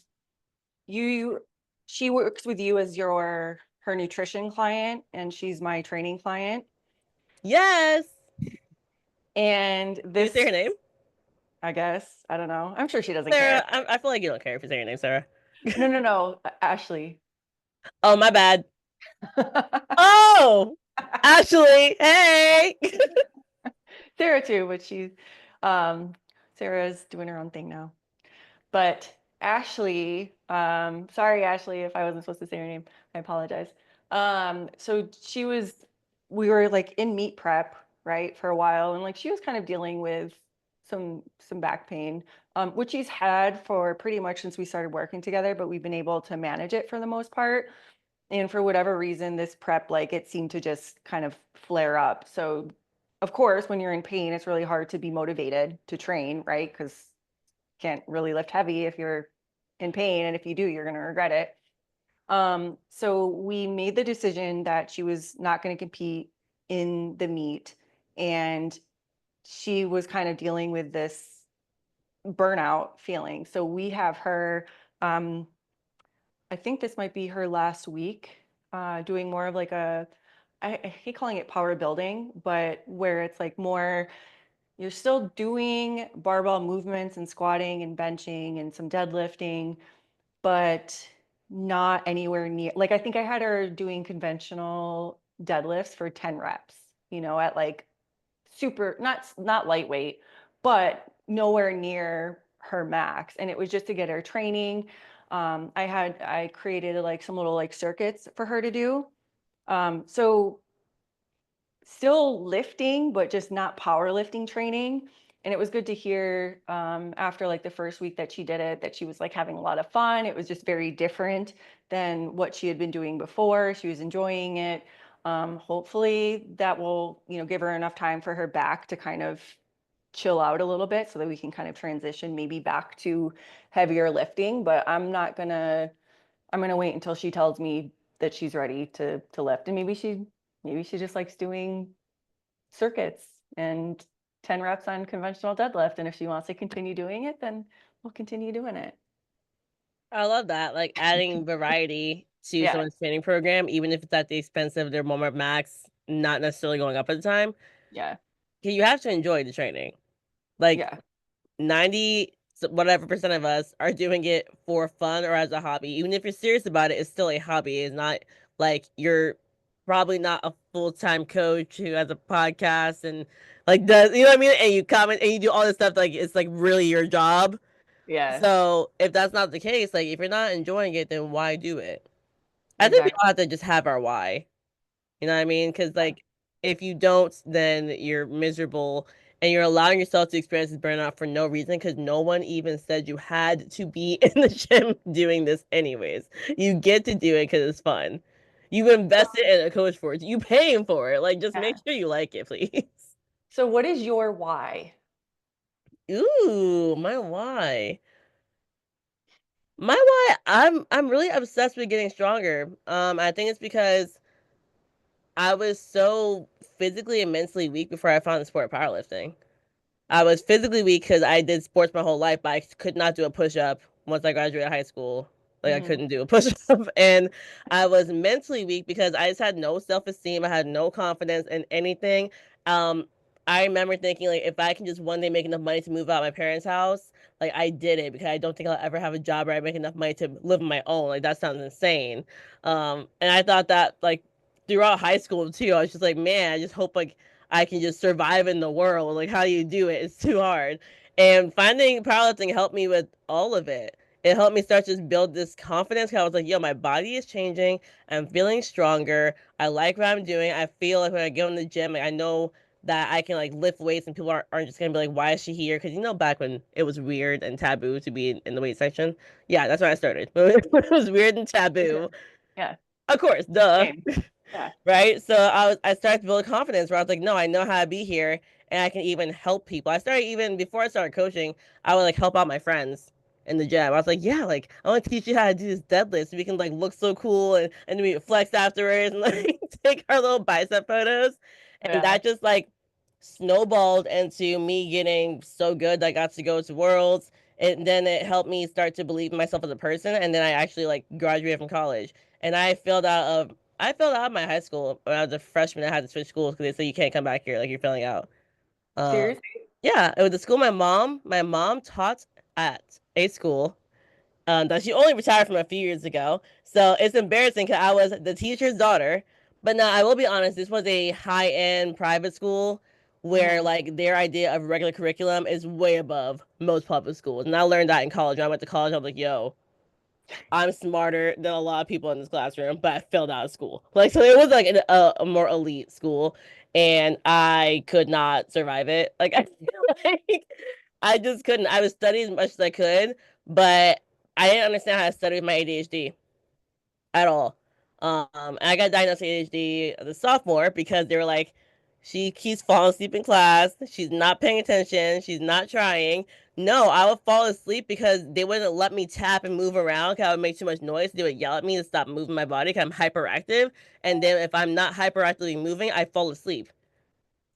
you. She works with you as her nutrition client, and she's my training client. Yes. And Can you say this, her name? I guess, I don't know. I'm sure she doesn't care. Sarah. I feel like you don't care if you say your name, Sarah. No, no, no, Ashley. Oh, my bad. Oh, Ashley. Hey. Sarah too, but um, Sarah's doing her own thing now. But Ashley, sorry, Ashley, if I wasn't supposed to say her name, I apologize. So we were like in meet prep, right, for a while, and like she was kind of dealing with some back pain, which she's had for pretty much since we started working together, but we've been able to manage it for the most part. And for whatever reason, this prep, like it seemed to just kind of flare up. So, of course, when you're in pain, it's really hard to be motivated to train, right? Because can't really lift heavy if you're in pain. And if you do, you're going to regret it. So we made the decision that she was not going to compete in the meet. And she was kind of dealing with this burnout feeling. So we have her, um, I think this might be her last week, doing more of like I hate calling it power building, but where it's like more, you're still doing barbell movements and squatting and benching and some deadlifting, but not anywhere near. Like I think I had her doing conventional deadlifts for 10 reps, at like super not lightweight, but nowhere near her max. And it was just to get her training. I created like some little like circuits for her to do. So still lifting, but just not powerlifting training. And it was good to hear after like the first week that she did it, that she was like having a lot of fun. It was just very different than what she had been doing before. She was enjoying it. Hopefully that will, give her enough time for her back to kind of chill out a little bit so that we can kind of transition maybe back to heavier lifting. But I'm gonna wait until she tells me that she's ready to lift. And maybe she just likes doing circuits and 10 reps on conventional deadlift. And if she wants to continue doing it, then we'll continue doing it. I love that. Like adding variety to Yeah. someone's training program, even if it's at the expense of their moment max, not necessarily going up at the time. Yeah. You have to enjoy the training. Like Yeah. 90 whatever percent of us are doing it for fun or as a hobby. Even if you're serious about it, it's still a hobby. It's not like you're probably not a full-time coach who has a podcast and like does you know what I mean? And you comment and you do all this stuff like it's like really your job. Yeah. So if that's not the case, like if you're not enjoying it, then why do it? I think we Exactly. all have to just have our why. You know what I mean? Because Yeah. like if you don't, then you're miserable and you're allowing yourself to experience this burnout for no reason because no one even said you had to be in the gym doing this anyways. You get to do it because it's fun. You So, invested in a coach for it. You paying for it. Like just make yeah. sure you like it, please. So what is your why? Ooh, my why. My why, I'm really obsessed with getting stronger. I think it's because I was so physically and mentally weak before I found the sport of powerlifting. I was physically weak because I did sports my whole life, but I could not do a push up once I graduated high school. Like I Hmm. couldn't do a push up, and I was mentally weak because I just had no self esteem. I had no confidence in anything. Um, I remember thinking like if I can just one day make enough money to move out of my parents' house, like I did it because I don't think I'll ever have a job where I make enough money to live on my own. Like that sounds insane. And I thought that like throughout high school too, I was just like, man, I just hope like I can just survive in the world. Like, how do you do it? It's too hard. And finding powerlifting helped me with all of it. It helped me start to just build this confidence. 'Cause I was like, yo, my body is changing. I'm feeling stronger. I like what I'm doing. I feel like when I go in the gym, like, I know that I can like lift weights and people aren't just gonna be like, why is she here? Because you know, back when it was weird and taboo to be in the weight section. Yeah, that's when I started. But it was weird and Me too. taboo. Yeah. Of course, duh. Same. Yeah. Right? So I started to build confidence where I was like, no, I know how to be here and I can even help people. I started even before I started coaching, I would like help out my friends in the gym. I was like, yeah, like I want to teach you how to do this deadlift so we can like look so cool and we flex afterwards and like take our little bicep photos. And Yeah. that just like snowballed into me getting so good that I got to go to worlds. And then it helped me start to believe in myself as a person. And then I actually like graduated from college. And I failed out of my high school when I was a freshman. I had to switch schools because they said you can't come back here, like you're failing out. Um, Seriously? yeah, it was the school my mom taught at a school that she only retired from a few years ago. So it's embarrassing because I was the teacher's daughter. But now I will be honest, this was a high end private school where Hmm. like their idea of regular curriculum is way above most public schools. And I learned that in college. When I went to college, I was like, yo, I'm smarter than a lot of people in this classroom, but I failed out of school. Like, so it was like a more elite school, and I could not survive it. Like, I feel like I just couldn't. I was studying as much as I could, but I didn't understand how to study with my ADHD at all. And I got diagnosed with ADHD as a sophomore because they were like, she keeps falling asleep in class. She's not paying attention. She's not trying. No, I would fall asleep because they wouldn't let me tap and move around because I would make too much noise. They would yell at me to stop moving my body because I'm hyperactive. And then if I'm not hyperactively moving, I fall asleep.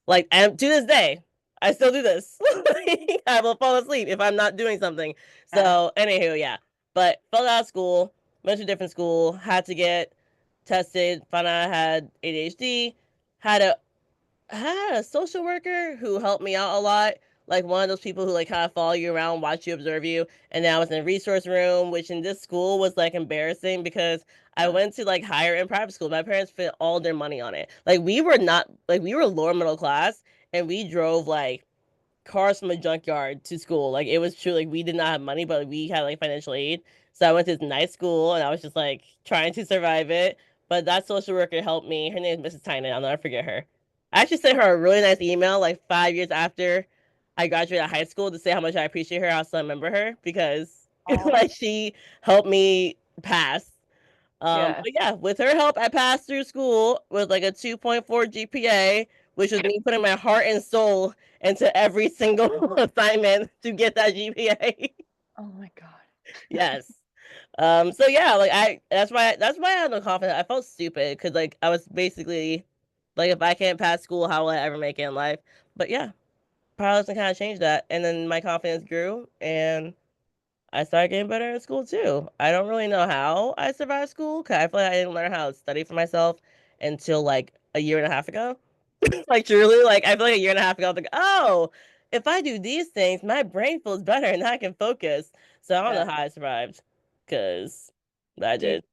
Like, and to this day, I still do this. I will fall asleep if I'm not doing something. Yeah. So, anywho, yeah. But fell out of school, went to a different school, had to get tested, found out I had ADHD, had a had a social worker who helped me out a lot. Like one of those people who like kind of follow you around, watch you, observe you. And then I was in a resource room, which in this school was like embarrassing because I Yeah. went to like higher end private school. My parents spent all their money on it. Like we were not like we were lower middle class and we drove like cars from a junkyard to school. Like it was true. Like we did not have money, but we had like financial aid. So I went to this nice school and I was just like trying to survive it. But that social worker helped me. Her name is Mrs. Tynan. I'll never forget her. I actually sent her a really nice email like 5 years after I graduated high school to say how much I appreciate her. I'll still remember her because Oh, like she helped me pass. yeah. But yeah, with her help, I passed through school with like a 2.4 GPA which was me putting my heart and soul into every single assignment to get that GPA. Oh my God. Yes. So yeah, like that's why I had no confidence. I felt stupid because like I was basically like if I can't pass school, how will I ever make it in life? But yeah, powerlifting kind of changed that, and then my confidence grew, and I started getting better in school too. I don't really know how I survived school because I feel like I didn't learn how to study for myself until like a year and a half ago. Like truly, like I feel like a year and a half ago, I was like, oh, if I do these things, my brain feels better and I can focus. So I don't know Yeah. how I survived because I Do you, did.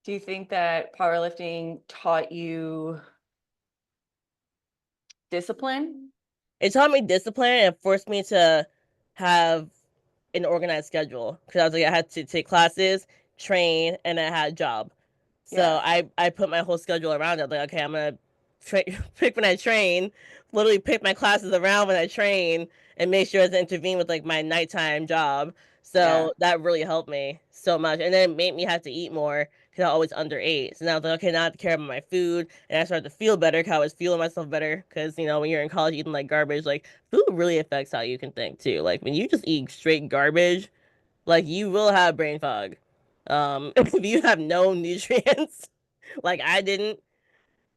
do you think that powerlifting taught you discipline? It taught me discipline and forced me to have an organized schedule because I was like I had to take classes, train, and I had a job. So Yeah. I put my whole schedule around it. Like, okay, I'm gonna pick when I train, literally pick my classes around when I train, and make sure to intervene with like my nighttime job. Yeah. So that really helped me so much, and then it made me have to eat more because I always underate. So now I was like, okay, now I have to care about my food, and I started to feel better because I was feeling myself better. Because when you're in college eating like garbage, like food really affects how you can think too. Like when you just eat straight garbage, like you will have brain fog. If you have no nutrients, like I didn't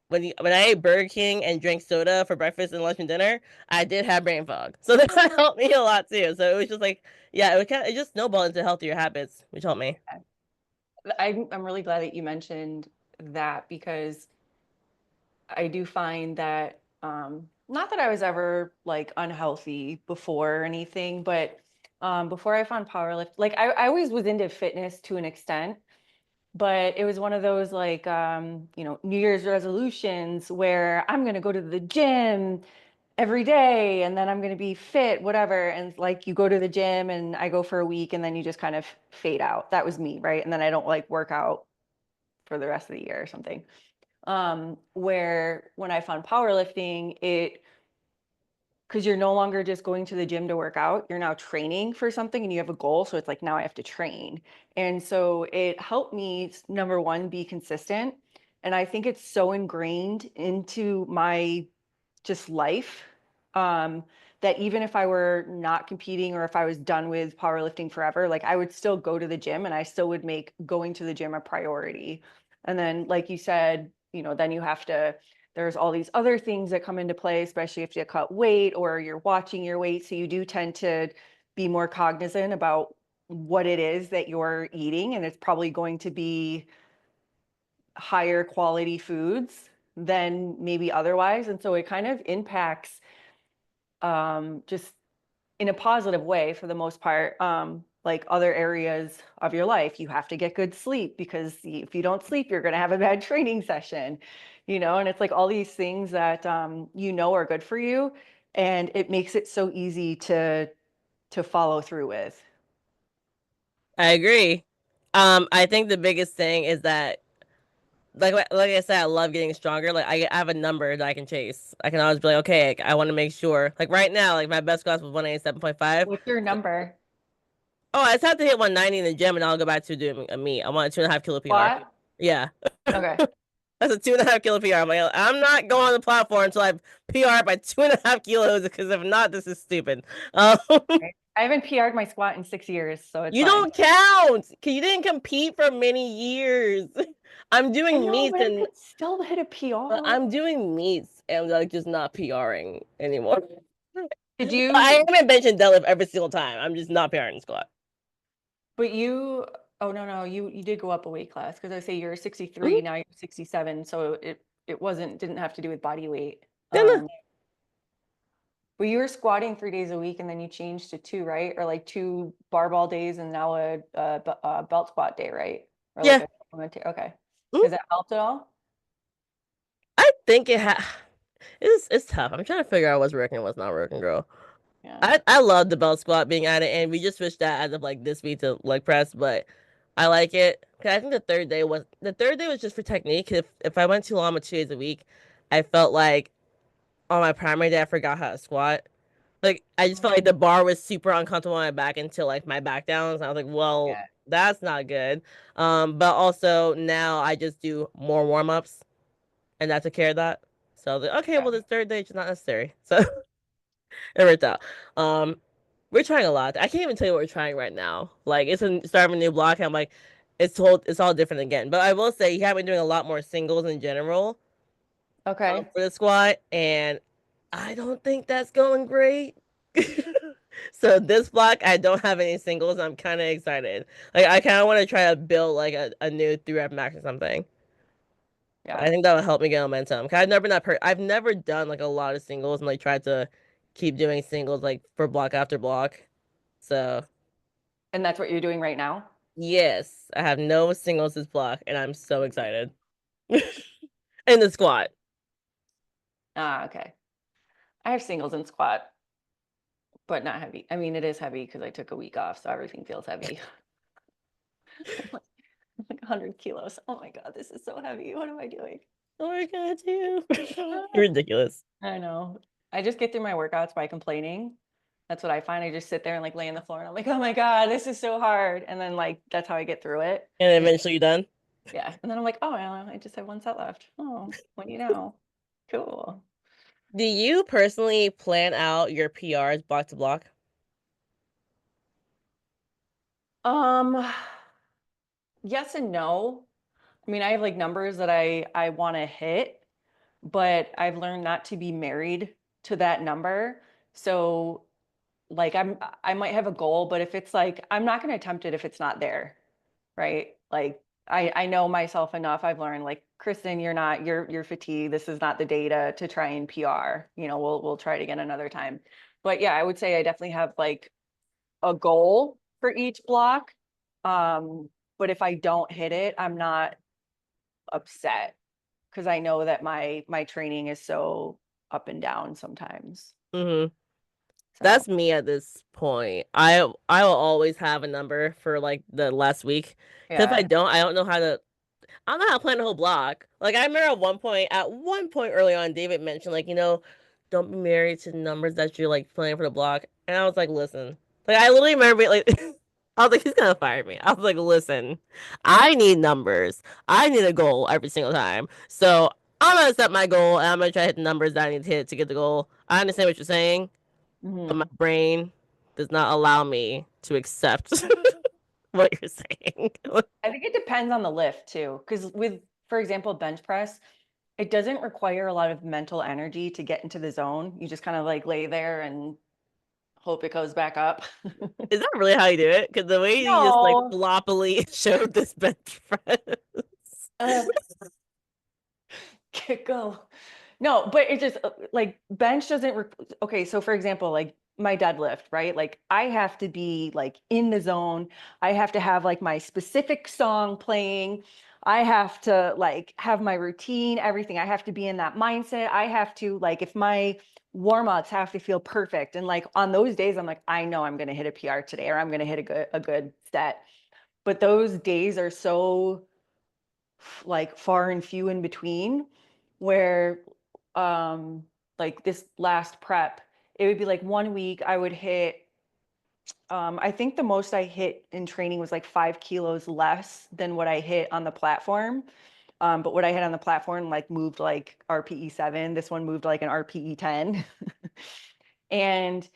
when I ate Burger King and drank soda for breakfast and lunch and dinner, I did have brain fog. So that helped me a lot too. So it was just like, yeah, it just snowballed into healthier habits, which helped me. I'm really glad that you mentioned that because I do find that not that I was ever like unhealthy before or anything, but before I found powerlift, like I always was into fitness to an extent, but it was one of those like New Year's resolutions where I'm gonna go to the gym every day and then I'm gonna be fit, whatever. And like you go to the gym and I go for a week and then you just kind of fade out. That was me, right? And then I don't like work out for the rest of the year or something. Where when I found powerlifting, it because you're no longer just going to the gym to work out, you're now training for something and you have a goal. So it's like now I have to train. And so it helped me, number one, be consistent. And I think it's so ingrained into my just life um, that even if I were not competing or if I was done with powerlifting forever, like I would still go to the gym and I still would make going to the gym a priority. And then, like you said, then you have to, there's all these other things that come into play, especially if you cut weight or you're watching your weight. So you do tend to be more cognizant about what it is that you're eating. And it's probably going to be higher quality foods than maybe otherwise. And so it kind of impacts just in a positive way for the most part, like other areas of your life. You have to get good sleep because if you don't sleep, you're going to have a bad training session, and it's like all these things that are good for you. And it makes it so easy to follow through with. I agree. I think the biggest thing is that like I said, I love getting stronger. Like I have a number that I can chase. I can always be like, okay, I want to make sure. Like right now, like my best class was 187.5. What's your number? Oh, I just have to hit 190 in the gym and I'll go back to doing a meet. I want a 2.5 kilo PR. What? Yeah. Okay. That's a 2.5 kilo PR. I'm like, I'm not going on the platform until I PR by 2.5 kilos because if not, this is stupid. Um, I haven't PR'd my squat in 6 years, so it's you fine. don't count because you didn't compete for many years. I'm I doing know, meets but I and could still hit a PR. I'm doing meets and like just not PRing anymore. Did I you haven't mentioned deadlift every single time. I'm just not PRing squat. But you, oh no, you did go up a weight class because I say you're Mhm. 63, now you're 67, so it didn't have to do with body weight. Yeah, no. But you were squatting 3 days a week and then you changed to two, right? Or like two barbell days and now a belt squat day, right? Or like Yeah. a complementary. Okay. Mhm. Has that helped at all? I think it's tough. I'm trying to figure out what's working and what's not working, girl. Yeah. I love the belt squat being added, and we just switched that as of like this week to leg press, but I like it. 'Cause I think the third day was just for technique. If I went too long with 2 days a week, I felt like on my primary day I forgot how to squat. Like I just felt like the bar was super uncomfortable on my back until like my back downs. I was like, well, Yeah. that's not good. But also now I just do more warm ups, and that's a care of that. So I was like, okay, Yeah. well, this third day is not necessary. So it worked out. Um, we're trying a lot. I can't even tell you what we're trying right now. Like it's a start of a new block. And I'm like, it's all different again. But I will say you have been doing a lot more singles in general Okay. for the squat, and I don't think that's going great. So this block, I don't have any singles. I'm kind of excited. Like I kind of want to try to build like a new 3 rep max or something. I Yeah. think that would help me get momentum. 'Cause I've never done like a lot of singles and like tried to keep doing singles like for block after block. So And that's what you're doing right now? yes, I have no singles this block, and I'm so excited. In the squat. Ah, okay. I have singles and squat, but not heavy. I mean, it is heavy because I took a week off, so everything feels heavy. Like 100 kilos. Oh my God, this is so heavy. What am I doing? Oh my god, too. Ah, Ridiculous. I know. I just get through my workouts by complaining. That's what I find. I just sit there and like lay on the floor and I'm like, oh my God, this is so hard. And then like that's how I get through it. And Just eventually you done? yeah. And then I'm like, oh, well, I just have one set left. Oh, what do you know? Cool. Do you personally plan out your PRs block to block? Um, yes and no. I mean, I have like numbers that I want to hit, but I've learned not to be married to that number. So like I might have a goal, but if it's like I'm not going to attempt it if it's not there, right? Like I know myself enough. I've learned like Kristen, you're fatigued. This is not the data to try and PR. You know, we'll try it again another time. But yeah, I would say I definitely have like a goal for each block. Um, but if I don't hit it, I'm not upset because I know that my training is so up and down sometimes. Mm-hmm. So That's me at this point. I will always have a number for like the last week. Because if yeah. I don't know how to I don't know how to plan the whole block. Like I remember at one point early on, David mentioned like, don't be married to numbers that you're like planning for the block. And I was like, listen. Like I literally remember like I was like, he's gonna fire me. I was like, listen, I need numbers. I need a goal every single time. So I'm gonna set my goal and I'm gonna try to hit the numbers that I need to hit to get the goal. I understand what you're saying, but my Mhm. brain does not allow me to accept what you're saying. I think it depends on the lift too, because with, for example, bench press, it doesn't require a lot of mental energy to get into the zone. You just kind of like lay there and hope it goes back up. Is that really how you do it? Because the way you just like No. floppily showed this bench press. Uh, go. No, but it just like bench doesn't okay, so for example, like my deadlift, right? Like I have to be like in the zone. I have to have like my specific song playing. I have to like have my routine, everything. I have to be in that mindset. I have to like if my warm-ups have to feel perfect and like on those days I'm like I know I'm going to hit a PR today or I'm going to hit a good set. But those days are so like far and few in between where um like this last prep it would be like 1 week I would hit I think the most I hit in training was like 5 kilos less than what I hit on the platform. But what I hit on the platform like moved like RPE 7. This one moved like an RPE 10. And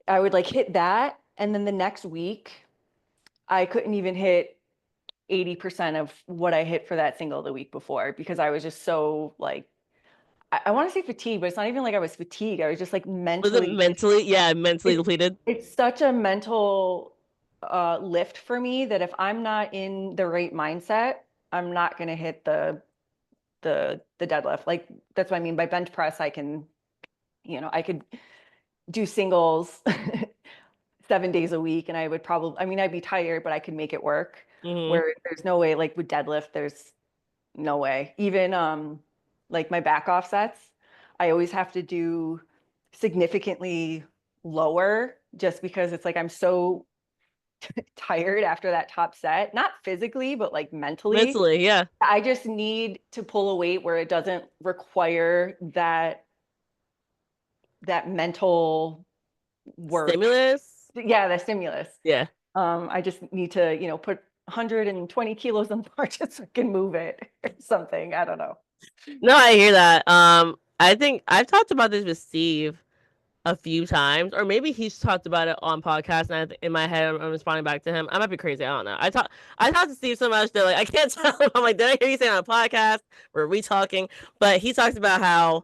I would like hit that. And then the next week, I couldn't even hit 80% of what I hit for that single the week before because I was just so like I want to say fatigue, but it's not even like I was fatigued. I was just like Was it mentally mentally? Yeah, mentally it's depleted. it's such a mental lift for me that if I'm not in the right mindset, I'm not gonna hit the deadlift. Like that's what I mean by bench press. I can, I could do singles 7 days a week and I would probably I mean I'd be tired, but I could make it work. Hmm. Where there's no way like with deadlift, there's no way. Even like my back offsets, I always have to do significantly lower just because it's like I'm so tired after that top set, not physically, but like mentally. Mentally, yeah. I just need to pull a weight where it doesn't require that mental work. Stimulus. Yeah, the stimulus. Yeah. I just need to, put 120 kilos on the bar just so I can move it or something. I don't know. No, I hear that. I think I've talked about this with Steve a few times, or maybe he's talked about it on podcast, and in my head, I'm responding back to him. I might be crazy. I don't know. I talked to Steve so much that like I can't tell him. I'm like, did I hear you say on a podcast? Were we talking? But he talks about how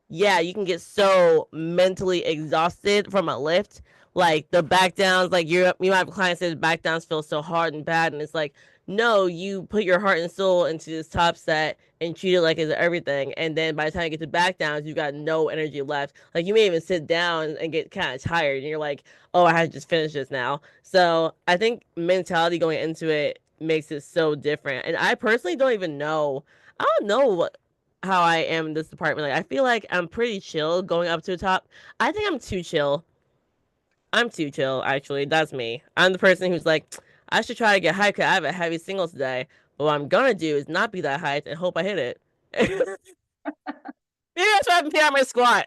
yeah, you can get so mentally exhausted from a lift. Like the back downs, like you might have clients say the back downs feel so hard and bad, and it's like, no, you put your heart and soul into this top set and treat it like it's everything. And then by the time you get to back downs, you got no energy left. Like you may even sit down and get kind of tired, and you're like, oh, I have to just finish this now. So I think mentality going into it makes it so different. And I personally don't even know. I don't know how I am in this department. Like I feel like I'm pretty chill going up to the top. I think I'm too chill. I'm too chill, actually. That's me. I'm the person who's like, I should try to get high because I have a heavy single today. But what I'm gonna do is not be that high and hope I hit it. Maybe that's why I'm here on my squat.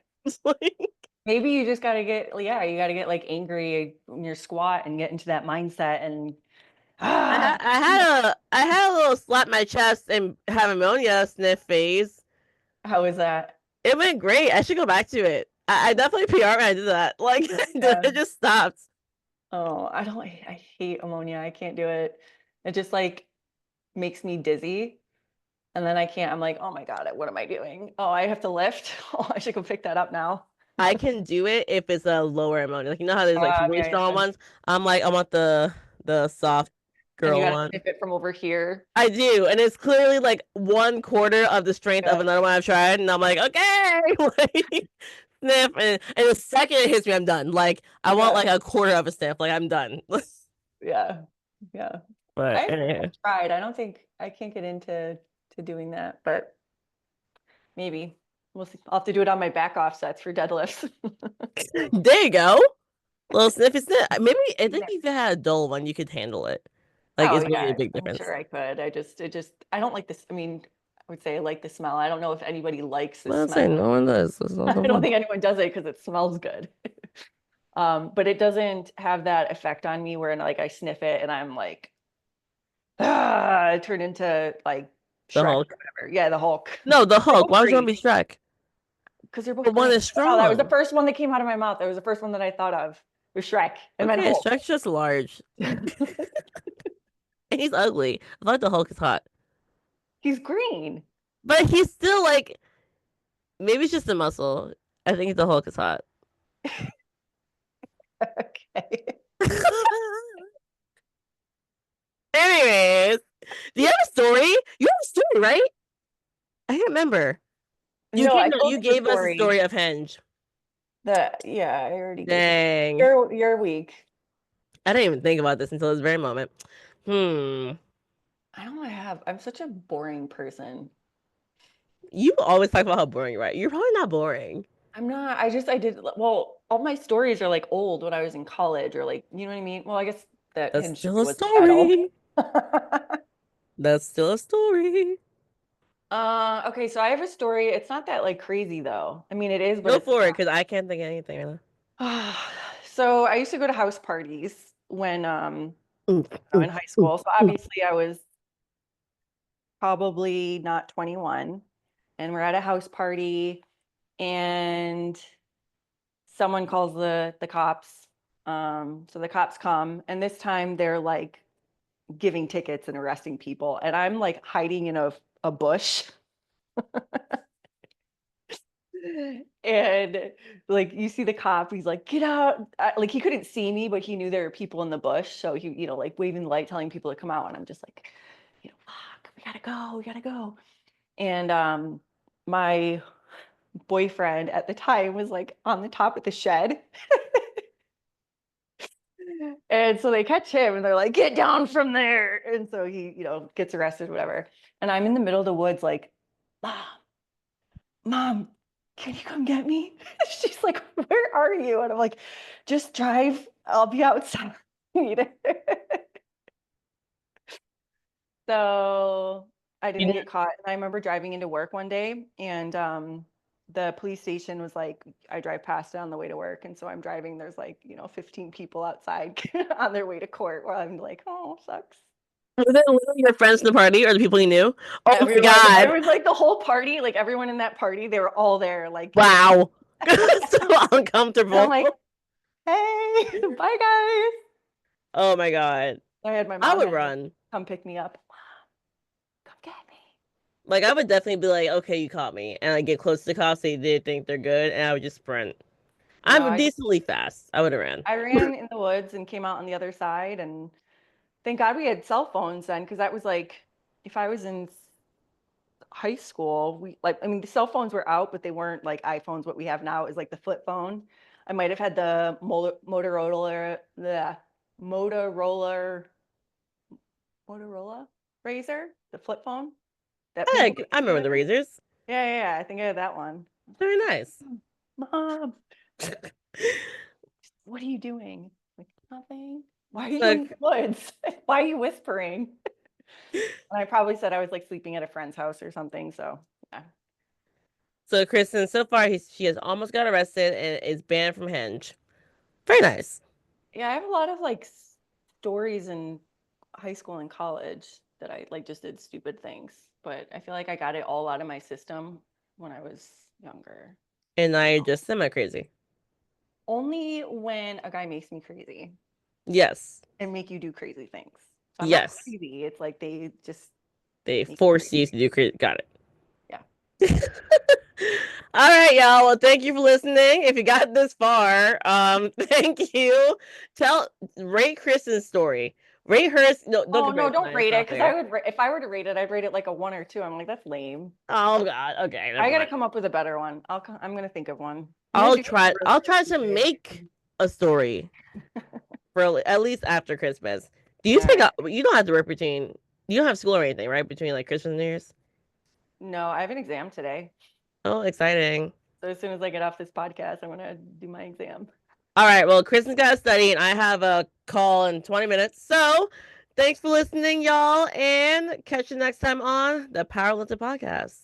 Maybe you just got to get, yeah, you got to get like angry in your squat and get into that mindset and, ah, I had a little slap my chest and have ammonia sniff phase. how is that? It went great. I should go back to it. I definitely PR when I did that. Like Yeah. it just stopped. Oh, I hate ammonia. I can't do it. It just like makes me dizzy. And then I can't, I'm like, oh my God, what am I doing? Oh, I have to lift. Oh, I should go pick that up now. I can do it if it's a lower amount. Like you know how there's like really Yeah, strong yeah. ones. I'm like I want the soft And you girl got to one. sniff it from over here. I do, and it's clearly like 1/4 of the strength of Yeah, another one I've tried, and I'm like, okay, like, sniff, and the second it hits me, I'm done. Like I want yeah, like a quarter of a sniff, like I'm done. yeah, yeah. But I've tried. I don't think I can't get into doing that, but maybe we'll see. I'll have to do it on my back offsets for deadlifts. there you go, little sniffy sniff. Maybe I think Yeah. if you had a dull one, you could handle it. Like Oh it's yeah, really a big I'm difference. sure I could. I don't like this. I mean, I would say I like the smell. I don't know if anybody likes the Well, smell. say no one does. That's not I the don't fun. think anyone does it because it smells good. But it doesn't have that effect on me where like I sniff it and I'm like, ah, I turn into like The Shrek Hulk. or whatever. Yeah, the Hulk. No, the They're Hulk. both Why would you want great to be Shrek? because they're The both one great. is Oh, that was the strong. first one that came out of my mouth. That was the first one that I thought of. Was Shrek and then Okay, Hulk. Shrek's just large. And he's ugly. I thought the Hulk is hot. He's green. But he's still like maybe it's just the muscle. I think the Hulk is hot. Okay. Anyways, do you have a story? You have a story, right? I can't remember. You No, gave I no, told you you the gave us a story. story of Henge. That yeah, I already gave it. Dang. Your week. I didn't even think about this until this very moment. Hmm. I don't know. I'm such a boring person. You always talk about how boring you are. You're probably not boring. I'm not. I did. Well, all my stories are like old when I was in college or like, you know what I mean? Well, I guess that That's Hinge still story a was the title. story. That's still a story. Okay, so I have a story. It's not that like crazy though. I mean, it is, but Go it's for it, not. because I can't think of anything right now. So I used to go to house parties when Mm, in mm, high mm, school. So mm. obviously I was probably not 21 and we're at a house party and someone calls the cops. So the cops come and this time they're like giving tickets and arresting people and I'm like hiding in a bush. And like you see the cop, he's like, get out. Like he couldn't see me, but he knew there were people in the bush. So he, like waving the light, telling people to come out. And I'm just like, fuck, we gotta go, we gotta go. And my boyfriend at the time was like on the top of the shed. And so they catch him and they're like, get down from there. And so he, gets arrested, whatever. And I'm in the middle of the woods, like, mom, mom, can you come get me? She's like, where are you? And I'm like, just drive. I'll be outside. So I You didn't didn't- get caught. And I remember driving into work one day and the police station was like, I drive past it on the way to work. And so I'm driving, there's like, 15 people outside on their way to court where I'm like, oh, sucks. Was it literally your friends in the party or the people you knew? Oh my Everyone, it God. was like the whole party, like everyone in that party, they were all there. Like, Wow. So and I'm uncomfortable. like, hey, bye guys. Oh my God. I had my I mom would had to run. come pick me up. Come get me. Like I would definitely be like, okay, you caught me. And I get close to the cops, they did think they're good, and I would just sprint. No, I'm decently fast. I would have ran. I ran in the woods and came out on the other side. And thank God we had cell phones then, because that was like, if I was in high school, we like, I mean, the cell phones were out, but they weren't like iPhones. What we have now is like the flip phone. I might have had the Motorola, Motorola Razor, the flip phone that people get I me remember with. the razors. Yeah. I think I had that one. Very nice. Mom, what are you doing? Like, nothing. Why are you So, in the woods? Why are you whispering? And I probably said I was like sleeping at a friend's house or something. So yeah. so Kristen, so far she has almost got arrested and is banned from Hinge. Very nice. Yeah, I have a lot of like stories in high school and college that I like just did stupid things, but I feel like I got it all out of my system when I was younger. And now you're just semi crazy. Only when a guy makes me crazy Yes. and make you do crazy things. So I'm not Yes. crazy. It's like they just They make me force crazy. you to do crazy. Got it. Yeah. All right, y'all. Well, thank you for listening. If you got this far, thank you. Rate Kristen's story. Rate hers. No, don't Oh do no, rate don't mine. It's rate it not because fair. I would if I were to rate it, I'd rate it like a 1 or 2. I'm like, that's lame. Oh God. Okay, I never got to mind. come up with a better one. I'm gonna think of one. I'm gonna do something really I'll try to stupid. make a story for at least after Christmas. Do you All take right. a? You don't have to work between. You don't have school or anything, right? Between like Christmas and New Year's. No, I have an exam today. Oh, exciting. So as soon as I get off this podcast, I'm gonna do my exam. All right. Well, Kristen's got to study, and I have a call in 20 minutes. So, thanks for listening, y'all, and catch you next time on the Powerlifting Podcast.